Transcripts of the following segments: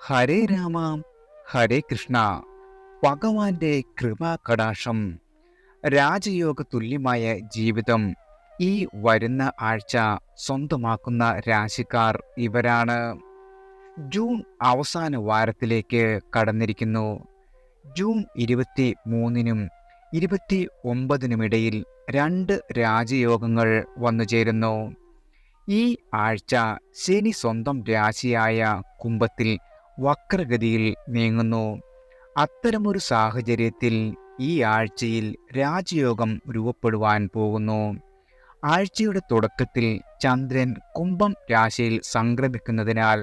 ഹരേ രാമ ഹരേ കൃഷ്ണ. ഭഗവാന്റെ കൃപാകടാക്ഷം, രാജയോഗ തുല്യമായ ജീവിതം ഈ വരുന്ന ആഴ്ച സ്വന്തമാക്കുന്ന രാശിക്കാർ ഇവരാണ്. ജൂൺ അവസാന വാരത്തിലേക്ക് കടന്നിരിക്കുന്നു. ജൂൺ 23-നും 29-നുമിടയിൽ 2 രാജയോഗങ്ങൾ വന്നുചേരുന്നു. ഈ ആഴ്ച ശനി സ്വന്തം രാശിയായ കുംഭത്തിൽ വക്രഗതിയിൽ നീങ്ങുന്നു. അത്തരമൊരു സാഹചര്യത്തിൽ ഈ ആഴ്ചയിൽ രാജയോഗം രൂപപ്പെടുവാൻ പോകുന്നു. ആഴ്ചയുടെ തുടക്കത്തിൽ ചന്ദ്രൻ കുംഭം രാശിയിൽ സംക്രമിക്കുന്നതിനാൽ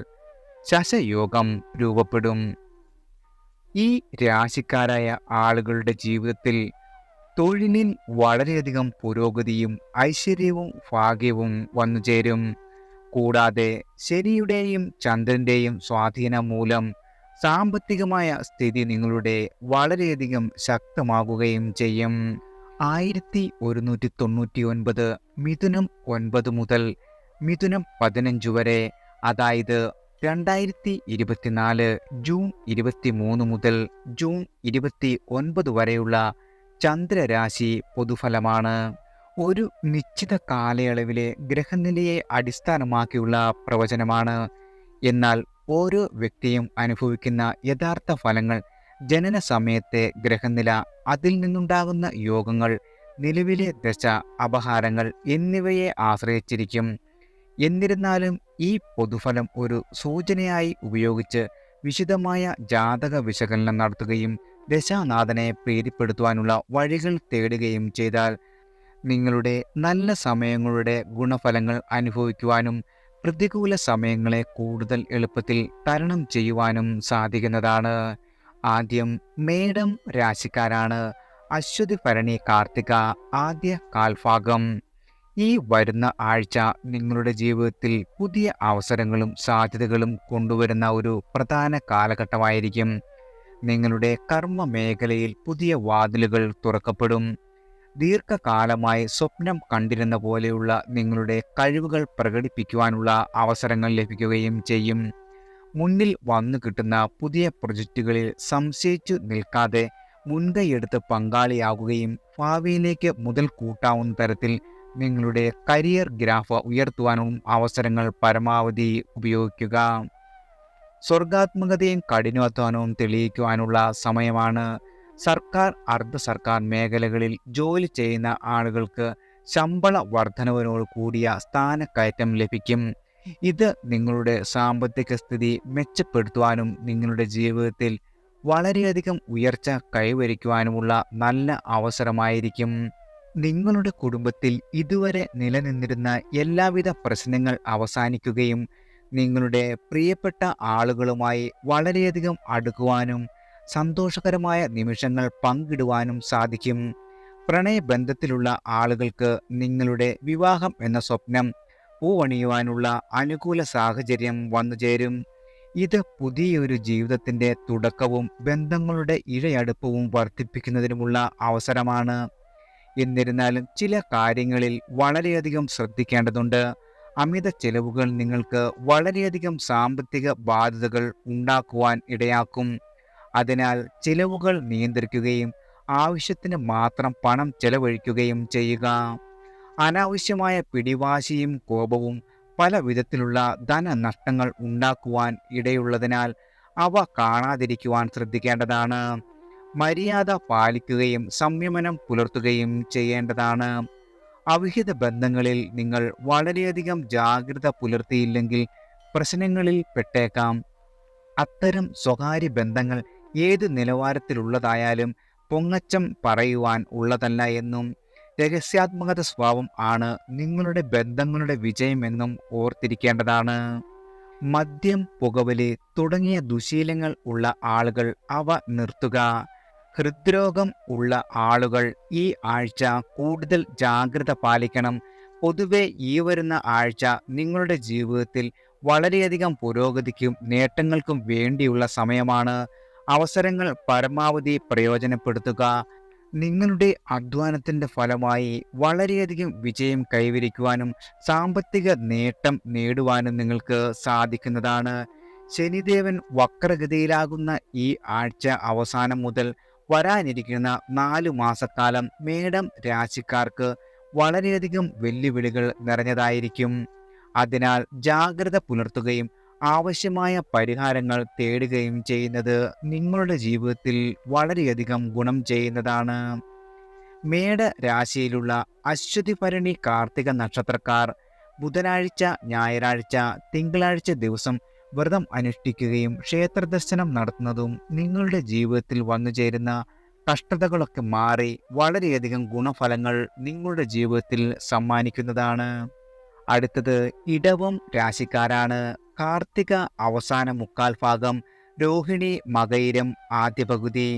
ശശയോഗം രൂപപ്പെടും. ഈ രാശിക്കാരായ ആളുകളുടെ ജീവിതത്തിൽ തൊഴിലിൽ വളരെയധികം പുരോഗതിയും ഐശ്വര്യവും ഭാഗ്യവും വന്നുചേരും. കൂടാതെ ശനിയുടെയും ചന്ദ്രന്റെയും സ്വാധീനം മൂലം സാമ്പത്തികമായ സ്ഥിതി നിങ്ങളുടെ വളരെയധികം ശക്തമാകുകയും ചെയ്യും. 1199 മിഥുനം 9 മുതൽ മിഥുനം 15 വരെ, അതായത് 2024 ജൂൺ 23 മുതൽ ജൂൺ 29 വരെയുള്ള ചന്ദ്രരാശി പൊതുഫലമാണ്. ഒരു നിശ്ചിത കാലയളവിലെ ഗ്രഹനിലയെ അടിസ്ഥാനമാക്കിയുള്ള പ്രവചനമാണ്. എന്നാൽ ഓരോ വ്യക്തിയും അനുഭവിക്കുന്ന യഥാർത്ഥ ഫലങ്ങൾ ജനന സമയത്തെ ഗ്രഹനില, അതിൽ നിന്നുണ്ടാകുന്ന യോഗങ്ങൾ, നിലവിലെ ദശ അപഹാരങ്ങൾ എന്നിവയെ ആശ്രയിച്ചിരിക്കും. എന്നിരുന്നാലും ഈ പൊതുഫലം ഒരു സൂചനയായി ഉപയോഗിച്ച് വിശദമായ ജാതക വിശകലനം നടത്തുകയും ദശാനാഥനെ പ്രീതിപ്പെടുത്തുവാനുള്ള വഴികൾ തേടുകയും ചെയ്താൽ നിങ്ങളുടെ നല്ല സമയങ്ങളുടെ ഗുണഫലങ്ങൾ അനുഭവിക്കുവാനും പ്രതികൂല സമയങ്ങളെ കൂടുതൽ എളുപ്പത്തിൽ തരണം ചെയ്യുവാനും സാധിക്കുന്നതാണ്. ആദ്യം മേടം രാശിക്കാരാണ്. അശ്വതി ഭരണി കാർത്തിക ആദ്യ കാൽഭാഗം. ഈ വരുന്ന ആഴ്ച നിങ്ങളുടെ ജീവിതത്തിൽ പുതിയ അവസരങ്ങളും സാധ്യതകളും കൊണ്ടുവരുന്ന ഒരു പ്രധാന കാലഘട്ടമായിരിക്കും. നിങ്ങളുടെ കർമ്മ മേഖലയിൽ പുതിയ വാതിലുകൾ തുറക്കപ്പെടും. ദീർഘകാലമായി സ്വപ്നം കണ്ടിരുന്ന പോലെയുള്ള നിങ്ങളുടെ കഴിവുകൾ പ്രകടിപ്പിക്കുവാനുള്ള അവസരങ്ങൾ ലഭിക്കുകയും ചെയ്യും. മുന്നിൽ വന്നു കിട്ടുന്ന പുതിയ പ്രൊജക്റ്റുകളിൽ സംശയിച്ചു നിൽക്കാതെ മുൻകൈയെടുത്ത് പങ്കാളിയാകുകയും ഭാവിയിലേക്ക് മുതൽ കൂട്ടാവുന്ന തരത്തിൽ നിങ്ങളുടെ കരിയർ ഗ്രാഫ് ഉയർത്തുവാനും അവസരങ്ങൾ പരമാവധി ഉപയോഗിക്കുക. സ്വർഗാത്മകതയും കഠിനാധ്വാനവും തെളിയിക്കുവാനുള്ള സമയമാണ്. സർക്കാർ, അർദ്ധ സർക്കാർ മേഖലകളിൽ ജോലി ചെയ്യുന്ന ആളുകൾക്ക് ശമ്പള വർധനവിനോട് കൂടിയ സ്ഥാനക്കയറ്റം ലഭിക്കും. ഇത് നിങ്ങളുടെ സാമ്പത്തിക സ്ഥിതി മെച്ചപ്പെടുത്തുവാനും നിങ്ങളുടെ ജീവിതത്തിൽ വളരെയധികം ഉയർച്ച കൈവരിക്കുവാനുമുള്ള നല്ല അവസരമായിരിക്കും. നിങ്ങളുടെ കുടുംബത്തിൽ ഇതുവരെ നിലനിന്നിരുന്ന എല്ലാവിധ പ്രശ്നങ്ങൾ അവസാനിക്കുകയും നിങ്ങളുടെ പ്രിയപ്പെട്ട ആളുകളുമായി വളരെയധികം അടുക്കുവാനും സന്തോഷകരമായ നിമിഷങ്ങൾ പങ്കിടുവാനും സാധിക്കും. പ്രണയബന്ധത്തിലുള്ള ആളുകൾക്ക് നിങ്ങളുടെ വിവാഹം എന്ന സ്വപ്നം പൂവണിയുവാനുള്ള അനുകൂല സാഹചര്യം വന്നുചേരും. ഇത് പുതിയൊരു ജീവിതത്തിൻ്റെ തുടക്കവും ബന്ധങ്ങളുടെ ഇഴയടുപ്പവും വർദ്ധിപ്പിക്കുന്നതിനുമുള്ള അവസരമാണ്. എന്നിരുന്നാലും ചില കാര്യങ്ങളിൽ വളരെയധികം ശ്രദ്ധിക്കേണ്ടതുണ്ട്. അമിത ചെലവുകൾ നിങ്ങൾക്ക് വളരെയധികം സാമ്പത്തിക ബാധ്യതകൾ ഉണ്ടാക്കുവാൻ ഇടയാക്കും. അതിനാൽ ചിലവുകൾ നിയന്ത്രിക്കുകയും ആവശ്യത്തിന് മാത്രം പണം ചെലവഴിക്കുകയും ചെയ്യുക. അനാവശ്യമായ പിടിവാശിയും കോപവും പല വിധത്തിലുള്ള ധനനഷ്ടങ്ങൾ ഉണ്ടാക്കുവാൻ ഇടയുള്ളതിനാൽ അവ കാണാതിരിക്കുവാൻ ശ്രദ്ധിക്കേണ്ടതാണ്. മര്യാദ പാലിക്കുകയും സംയമനം പുലർത്തുകയും ചെയ്യേണ്ടതാണ്. അവിഹിത ബന്ധങ്ങളിൽ നിങ്ങൾ വളരെയധികം ജാഗ്രത പുലർത്തിയില്ലെങ്കിൽ പ്രശ്നങ്ങളിൽ പെട്ടേക്കാം. അത്തരം സ്വകാര്യ ബന്ധങ്ങൾ ഏത് നിലവാരത്തിലുള്ളതായാലും പൊങ്ങച്ചം പറയുവാൻ ഉള്ളതല്ല എന്നും രഹസ്യാത്മകത സ്വഭാവം ആണ് നിങ്ങളുടെ ബന്ധങ്ങളുടെ വിജയമെന്നും ഓർത്തിരിക്കേണ്ടതാണ്. മദ്യം, പുകവലി തുടങ്ങിയ ദുശീലങ്ങൾ ഉള്ള ആളുകൾ അവ നിർത്തുക. ഹൃദ്രോഗം ഉള്ള ആളുകൾ ഈ ആഴ്ച കൂടുതൽ ജാഗ്രത പാലിക്കണം. പൊതുവെ ഈ വരുന്ന ആഴ്ച നിങ്ങളുടെ ജീവിതത്തിൽ വളരെയധികം പുരോഗതിക്കും നേട്ടങ്ങൾക്കും വേണ്ടിയുള്ള സമയമാണ്. അവസരങ്ങൾ പരമാവധി പ്രയോജനപ്പെടുത്തുക. നിങ്ങളുടെ അധ്വാനത്തിൻ്റെ ഫലമായി വളരെയധികം വിജയം കൈവരിക്കുവാനും സാമ്പത്തിക നേട്ടം നേടുവാനും നിങ്ങൾക്ക് സാധിക്കുന്നതാണ്. ശനിദേവൻ വക്രഗതിയിലാകുന്ന ഈ ആഴ്ച അവസാനം മുതൽ വരാനിരിക്കുന്ന 4 മാസക്കാലം മേടം രാശിക്കാർക്ക് വളരെയധികം വെല്ലുവിളികൾ നിറഞ്ഞതായിരിക്കും. അതിനാൽ ജാഗ്രത പുലർത്തുകയും ആവശ്യമായ പരിഹാരങ്ങൾ തേടുകയും ചെയ്യുന്നത് നിങ്ങളുടെ ജീവിതത്തിൽ വളരെയധികം ഗുണം ചെയ്യുന്നതാണ്. മേട രാശിയിലുള്ള അശ്വതി ഭരണി കാർത്തിക നക്ഷത്രക്കാർ ബുധനാഴ്ച, ഞായറാഴ്ച, തിങ്കളാഴ്ച ദിവസം വ്രതം അനുഷ്ഠിക്കുകയും ക്ഷേത്രദർശനം നടത്തുന്നതും നിങ്ങളുടെ ജീവിതത്തിൽ വന്നുചേരുന്ന കഷ്ടതകളൊക്കെ മാറി വളരെയധികം ഗുണഫലങ്ങൾ നിങ്ങളുടെ ജീവിതത്തിൽ സമ്മാനിക്കുന്നതാണ്. അടുത്തത് ഇടവം രാശിക്കാരാണ്. കാർത്തിക അവസാന മുക്കാൽ ഭാഗം, രോഹിണി മകയിരം ആദ്യ പകുതി.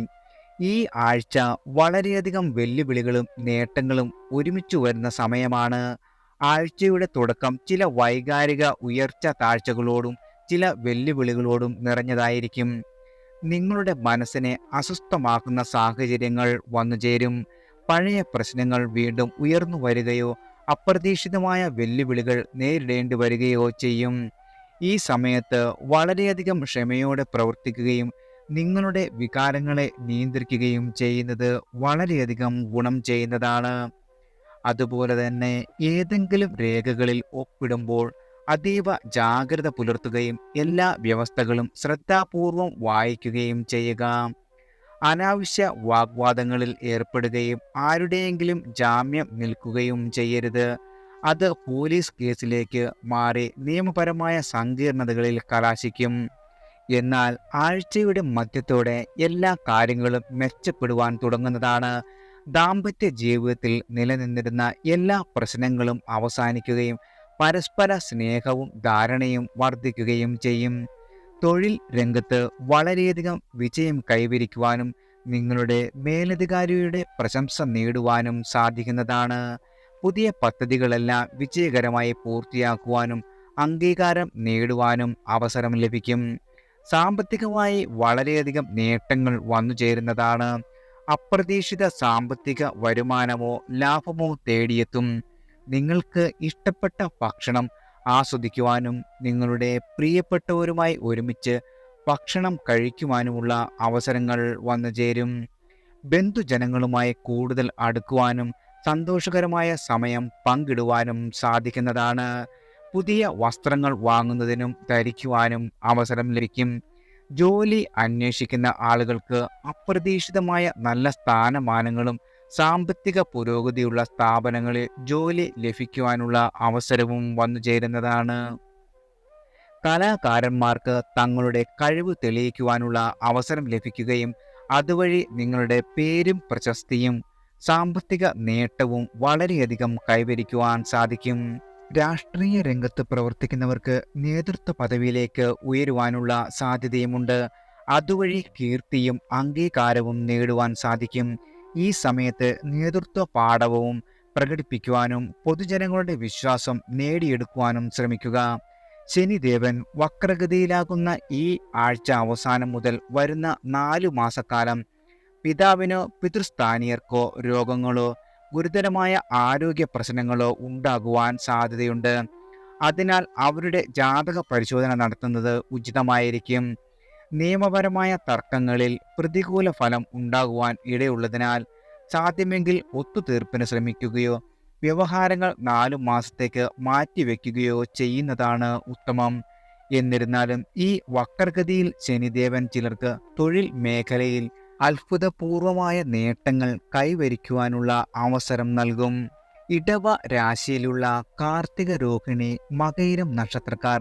ഈ ആഴ്ച വളരെയധികം വെല്ലുവിളികളും നേട്ടങ്ങളും ഒരുമിച്ചു വരുന്ന സമയമാണ്. ആഴ്ചയുടെ തുടക്കം ചില വൈകാരിക ഉയർച്ച താഴ്ചകളോടും ചില വെല്ലുവിളികളോടും നിറഞ്ഞതായിരിക്കും. നിങ്ങളുടെ മനസ്സിനെ അസ്വസ്ഥമാക്കുന്ന സാഹചര്യങ്ങൾ വന്നുചേരും. പഴയ പ്രശ്നങ്ങൾ വീണ്ടും ഉയർന്നു വരികയോ അപ്രതീക്ഷിതമായ വെല്ലുവിളികൾ നേരിടേണ്ടി വരികയോ ചെയ്യും. ഈ സമയത്ത് വളരെയധികം ക്ഷമയോടെ പ്രവർത്തിക്കുകയും നിങ്ങളുടെ വികാരങ്ങളെ നിയന്ത്രിക്കുകയും ചെയ്യുന്നത് വളരെയധികം ഗുണം ചെയ്യുന്നതാണ്. അതുപോലെ തന്നെ ഏതെങ്കിലും രേഖകളിൽ ഒപ്പിടുമ്പോൾ അതീവ ജാഗ്രത പുലർത്തുകയും എല്ലാ വ്യവസ്ഥകളും ശ്രദ്ധാപൂർവം വായിക്കുകയും ചെയ്യുക. അനാവശ്യ വാഗ്വാദങ്ങളിൽ ഏർപ്പെടുകയും ആരുടെയെങ്കിലും ജാമ്യം നിൽക്കുകയും ചെയ്യരുത്. അത് പോലീസ് കേസിലേക്ക് മാറി നിയമപരമായ സങ്കീർണതകളിൽ കലാശിക്കും. എന്നാൽ ആഴ്ചയുടെ മധ്യത്തോടെ എല്ലാ കാര്യങ്ങളും മെച്ചപ്പെടുവാൻ തുടങ്ങുന്നതാണ്. ദാമ്പത്യ ജീവിതത്തിൽ നിലനിന്നിരുന്ന എല്ലാ പ്രശ്നങ്ങളും അവസാനിക്കുകയും പരസ്പര സ്നേഹവും ധാരണയും വർദ്ധിക്കുകയും ചെയ്യും. തൊഴിൽ രംഗത്ത് വളരെയധികം വിജയം കൈവരിക്കുവാനും നിങ്ങളുടെ മേലധികാരിയുടെ പ്രശംസ നേടുവാനും സാധിക്കുന്നതാണ്. പുതിയ പദ്ധതികളെല്ലാം വിജയകരമായി പൂർത്തിയാക്കുവാനും അംഗീകാരം നേടുവാനും അവസരം ലഭിക്കും. സാമ്പത്തികമായി വളരെയധികം നേട്ടങ്ങൾ വന്നു ചേരുന്നതാണ്. അപ്രതീക്ഷിത സാമ്പത്തിക വരുമാനമോ ലാഭമോ തേടിയെത്തും. നിങ്ങൾക്ക് ഇഷ്ടപ്പെട്ട ഭക്ഷണം ആസ്വദിക്കുവാനും നിങ്ങളുടെ പ്രിയപ്പെട്ടവരുമായി ഒരുമിച്ച് ഭക്ഷണം കഴിക്കുവാനുമുള്ള അവസരങ്ങൾ വന്നു ചേരും. ബന്ധുജനങ്ങളുമായി കൂടുതൽ അടുക്കുവാനും സന്തോഷകരമായ സമയം പങ്കിടുവാനും സാധിക്കുന്നതാണ്. പുതിയ വസ്ത്രങ്ങൾ വാങ്ങുന്നതിനും ധരിക്കുവാനും അവസരം ലഭിക്കും. ജോലി അന്വേഷിക്കുന്ന ആളുകൾക്ക് അപ്രതീക്ഷിതമായ നല്ല സ്ഥാനമാനങ്ങളും സാമ്പത്തിക പുരോഗതിയുള്ള സ്ഥാപനങ്ങളിൽ ജോലി ലഭിക്കുവാനുള്ള അവസരവും വന്നു ചേരുന്നതാണ്. കലാകാരന്മാർക്ക് തങ്ങളുടെ കഴിവ് തെളിയിക്കുവാനുള്ള അവസരം ലഭിക്കുകയും അതുവഴി നിങ്ങളുടെ പേരും പ്രശസ്തിയും സാമ്പത്തിക നേട്ടവും വളരെയധികം കൈവരിക്കുവാൻ സാധിക്കും. രാഷ്ട്രീയ രംഗത്ത് പ്രവർത്തിക്കുന്നവർക്ക് നേതൃത്വ പദവിയിലേക്ക് ഉയരുവാനുള്ള സാധ്യതയുമുണ്ട്. അതുവഴി കീർത്തിയും അംഗീകാരവും നേടുവാൻ സാധിക്കും. ഈ സമയത്ത് നേതൃത്വ പാടവവും പ്രകടിപ്പിക്കുവാനും പൊതുജനങ്ങളുടെ വിശ്വാസം നേടിയെടുക്കുവാനും ശ്രമിക്കുക. ശനിദേവൻ വക്രഗതിയിലാകുന്ന ഈ ആഴ്ച അവസാനം മുതൽ വരുന്ന 4 മാസക്കാലം പിതാവിനോ പിതൃസ്ഥാനീയർക്കോ രോഗങ്ങളോ ഗുരുതരമായ ആരോഗ്യ പ്രശ്നങ്ങളോ ഉണ്ടാകുവാൻ സാധ്യതയുണ്ട്. അതിനാൽ അവരുടെ ജാതക പരിശോധന നടത്തുന്നത് ഉചിതമായിരിക്കും. നിയമപരമായ തർക്കങ്ങളിൽ പ്രതികൂല ഫലം ഉണ്ടാകുവാൻ ഇടയുള്ളതിനാൽ സാധ്യമെങ്കിൽ ഒത്തുതീർപ്പിന് ശ്രമിക്കുകയോ വ്യവഹാരങ്ങൾ 4 മാസത്തേക്ക് മാറ്റിവെക്കുകയോ ചെയ്യുന്നതാണ് ഉത്തമം. എന്നിരുന്നാലും ഈ വക്രഗതിയിൽ ശനിദേവൻ ചിലർക്ക് തൊഴിൽ മേഖലയിൽ അത്ഭുതപൂർവമായ നേട്ടങ്ങൾ കൈവരിക്കുവാനുള്ള അവസരം നൽകും. ഇടവ രാശിയിലുള്ള കാർത്തിക, രോഹിണി, മകയിരം നക്ഷത്രക്കാർ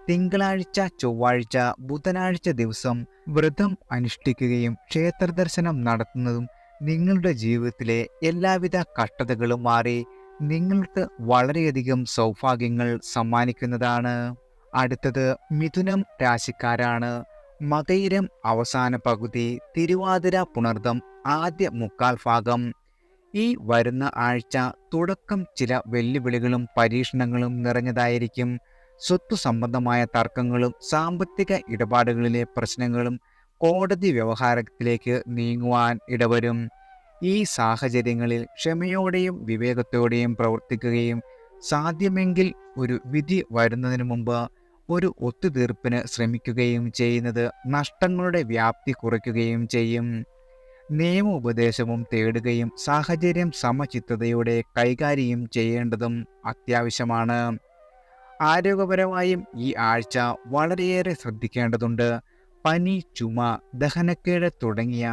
തിങ്കളാഴ്ച, ചൊവ്വാഴ്ച, ബുധനാഴ്ച ദിവസം വ്രതം അനുഷ്ഠിക്കുകയും ക്ഷേത്രദർശനം നടത്തുന്നതും നിങ്ങളുടെ ജീവിതത്തിലെ എല്ലാവിധ കഷ്ടതകളും മാറി നിങ്ങൾക്ക് വളരെയധികം സൗഭാഗ്യങ്ങൾ സമ്മാനിക്കുന്നതാണ്. അടുത്തത് മിഥുനം രാശിക്കാരാണ്. മകയിരം അവസാന പകുതി, തിരുവാതിര പുണർദം ആദ്യ മുക്കാൽ ഭാഗം. ഈ വരുന്ന ആഴ്ച തുടക്കം ചില വെല്ലുവിളികളും പരീക്ഷണങ്ങളും നിറഞ്ഞതായിരിക്കും. സ്വത്ത് സംബന്ധമായ തർക്കങ്ങളും സാമ്പത്തിക ഇടപാടുകളിലെ പ്രശ്നങ്ങളും കോടതി വ്യവഹാരത്തിലേക്ക് നീങ്ങുവാൻ ഇടവരും. ഈ സാഹചര്യങ്ങളിൽ ക്ഷമയോടെയും വിവേകത്തോടെയും പ്രവർത്തിക്കുകയും സാധ്യമെങ്കിൽ ഒരു വിധി വരുന്നതിന് മുമ്പ് ഒരു ഒത്തുതീർപ്പിന് ശ്രമിക്കുകയും ചെയ്യുന്നത് നഷ്ടങ്ങളുടെ വ്യാപ്തി കുറയ്ക്കുകയും ചെയ്യും. നിയമോപദേശവും തേടുകയും സാഹചര്യം സമചിത്തതയോടെ കൈകാര്യം ചെയ്യേണ്ടതും അത്യാവശ്യമാണ്. ആരോഗ്യപരമായും ഈ ആഴ്ച വളരെയേറെ ശ്രദ്ധിക്കേണ്ടതുണ്ട്. പനി, ചുമ, ദഹനക്കേട് തുടങ്ങിയ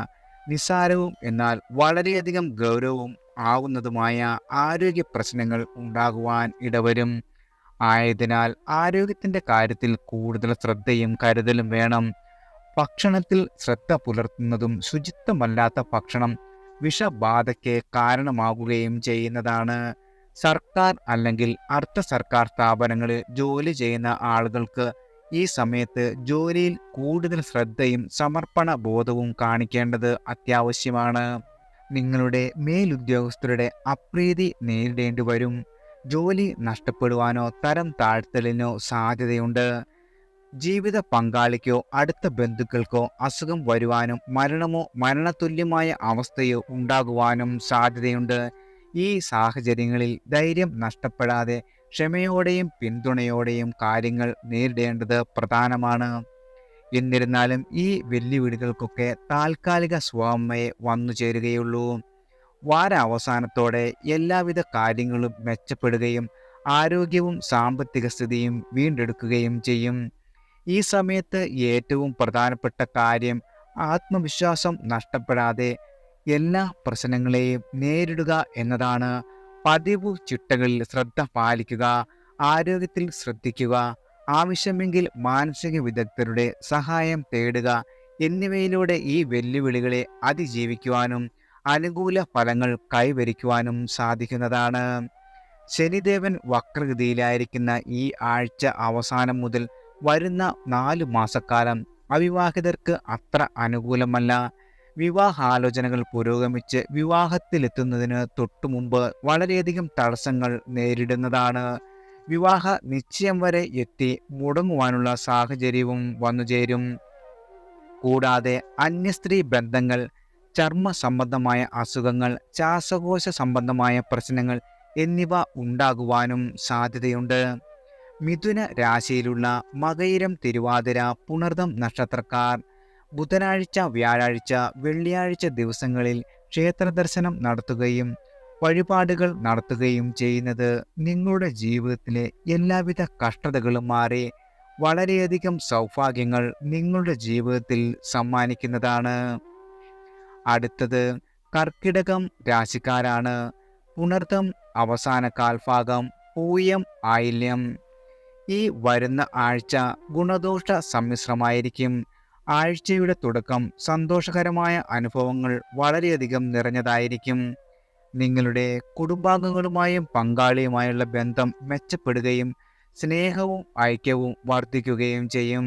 നിസ്സാരവും എന്നാൽ വളരെയധികം ഗൗരവവും ആവുന്നതുമായ ആരോഗ്യ പ്രശ്നങ്ങൾ ഉണ്ടാകുവാൻ ഇടവരും. ആയതിനാൽ ആരോഗ്യത്തിൻ്റെ കാര്യത്തിൽ കൂടുതൽ ശ്രദ്ധയും കരുതലും വേണം. ഭക്ഷണത്തിൽ ശ്രദ്ധ പുലർത്തുന്നതും ശുചിത്വമല്ലാത്ത ഭക്ഷണം വിഷബാധയ്ക്ക് കാരണമാകുകയും ചെയ്യുന്നതാണ്. സർക്കാർ അല്ലെങ്കിൽ അർദ്ധ സർക്കാർ സ്ഥാപനങ്ങളിൽ ജോലി ചെയ്യുന്ന ആളുകൾക്ക് ഈ സമയത്ത് ജോലിയിൽ കൂടുതൽ ശ്രദ്ധയും സമർപ്പണ ബോധവും കാണിക്കേണ്ടത് അത്യാവശ്യമാണ്. നിങ്ങളുടെ മേലുദ്യോഗസ്ഥരുടെ അപ്രീതി നേരിടേണ്ടി വരും. ജോലി നഷ്ടപ്പെടുവാനോ തരം താഴ്ത്തലിനോ സാധ്യതയുണ്ട്. ജീവിത പങ്കാളിക്കോ അടുത്ത ബന്ധുക്കൾക്കോ അസുഖം വരുവാനും മരണമോ മരണതുല്യമായ അവസ്ഥയോ ഉണ്ടാകുവാനും സാധ്യതയുണ്ട്. ഈ സാഹചര്യങ്ങളിൽ ധൈര്യം നഷ്ടപ്പെടാതെ ക്ഷമയോടെയും പിന്തുണയോടെയും കാര്യങ്ങൾ നേരിടേണ്ടത് പ്രധാനമാണ്. എന്നിരുന്നാലും ഈ വെല്ലുവിളികൾക്കൊക്കെ താൽക്കാലിക സ്വമേ വന്നു ചേരുകയുള്ളൂ. വാരാവസാനത്തോടെ എല്ലാവിധ കാര്യങ്ങളും മെച്ചപ്പെടുകയും ആരോഗ്യവും സാമ്പത്തിക സ്ഥിതിയും വീണ്ടെടുക്കുകയും ചെയ്യും. ഈ സമയത്ത് ഏറ്റവും പ്രധാനപ്പെട്ട കാര്യം ആത്മവിശ്വാസം നഷ്ടപ്പെടാതെ എല്ലാ പ്രശ്നങ്ങളെയും നേരിടുക എന്നതാണ്. പതിവ് ചിട്ടകളിൽ ശ്രദ്ധ പാലിക്കുക, ആരോഗ്യത്തിൽ ശ്രദ്ധിക്കുക, ആവശ്യമെങ്കിൽ മാനസിക വിദഗ്ധരുടെ സഹായം തേടുക എന്നിവയിലൂടെ ഈ വെല്ലുവിളികളെ അതിജീവിക്കുവാനും അനുകൂല ഫലങ്ങൾ കൈവരിക്കുവാനും സാധിക്കുന്നതാണ്. ശനിദേവൻ വക്രഗതിയിലായിരിക്കുന്ന ഈ ആഴ്ച അവസാനം മുതൽ വരുന്ന 4 മാസക്കാലം അവിവാഹിതർക്ക് അത്ര അനുകൂലമല്ല. വിവാഹാലോചനകൾ പുരോഗമിച്ച് വിവാഹത്തിലെത്തുന്നതിന് തൊട്ടുമുമ്പ് വളരെയധികം തടസ്സങ്ങൾ നേരിടുന്നതാണ്. വിവാഹ നിശ്ചയം വരെ എത്തി മുടങ്ങുവാനുള്ള സാഹചര്യവും വന്നുചേരും. കൂടാതെ അന്യസ്ത്രീ ബന്ധങ്ങൾ, ചർമ്മ സംബന്ധമായ അസുഖങ്ങൾ, ശ്വാസകോശ സംബന്ധമായ പ്രശ്നങ്ങൾ എന്നിവ ഉണ്ടാകുവാനും സാധ്യതയുണ്ട്. മിഥുന രാശിയിലുള്ള മകയിരം, തിരുവാതിര, പുണർദം നക്ഷത്രക്കാർ ബുധനാഴ്ച, വ്യാഴാഴ്ച, വെള്ളിയാഴ്ച ദിവസങ്ങളിൽ ക്ഷേത്രദർശനം നടത്തുകയും വഴിപാടുകൾ നടത്തുകയും ചെയ്യുന്നത് നിങ്ങളുടെ ജീവിതത്തിലെ എല്ലാവിധ കഷ്ടതകളും മാറി വളരെയധികം സൗഭാഗ്യങ്ങൾ നിങ്ങളുടെ ജീവിതത്തിൽ സമ്മാനിക്കുന്നതാണ്. അടുത്തത് കർക്കിടകം രാശിക്കാരാണ്. പുണർദം അവസാന കാൽഭാഗം, പൂയം, ആയില്യം. ഈ വരുന്ന ആഴ്ച ഗുണദോഷ സമ്മിശ്രമായിരിക്കും. ആഴ്ചയുടെ തുടക്കം സന്തോഷകരമായ അനുഭവങ്ങൾ വളരെയധികം നിറഞ്ഞതായിരിക്കും. നിങ്ങളുടെ കുടുംബാംഗങ്ങളുമായും പങ്കാളിയുമായുള്ള ബന്ധം മെച്ചപ്പെടുകയും സ്നേഹവും ഐക്യവും വർദ്ധിക്കുകയും ചെയ്യും.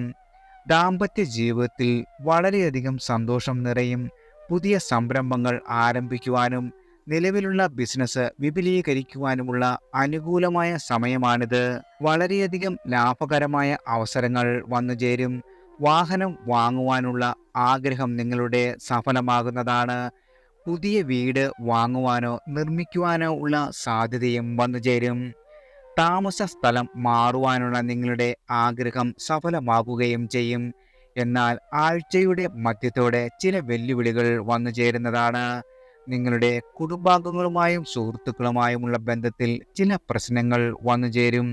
ദാമ്പത്യ ജീവിതത്തിൽ വളരെയധികം സന്തോഷം നിറയും. പുതിയ സംരംഭങ്ങൾ ആരംഭിക്കുവാനും നിലവിലുള്ള ബിസിനസ് വിപുലീകരിക്കുവാനുമുള്ള അനുകൂലമായ സമയമാണിത്. വളരെയധികം ലാഭകരമായ അവസരങ്ങൾ വന്നുചേരും. വാഹനം വാങ്ങുവാനുള്ള ആഗ്രഹം നിങ്ങളുടെ സഫലമാകുന്നതാണ്. പുതിയ വീട് വാങ്ങുവാനോ നിർമ്മിക്കുവാനോ ഉള്ള സാധ്യതയും വന്നുചേരും. താമസ സ്ഥലം മാറുവാനുള്ള നിങ്ങളുടെ ആഗ്രഹം സഫലമാകുകയും ചെയ്യും. എന്നാൽ ആഴ്ചയുടെ മധ്യത്തോടെ ചില വെല്ലുവിളികൾ വന്നുചേരുന്നതാണ്. നിങ്ങളുടെ കുടുംബാംഗങ്ങളുമായും സുഹൃത്തുക്കളുമായുമുള്ള ബന്ധത്തിൽ ചില പ്രശ്നങ്ങൾ വന്നുചേരും.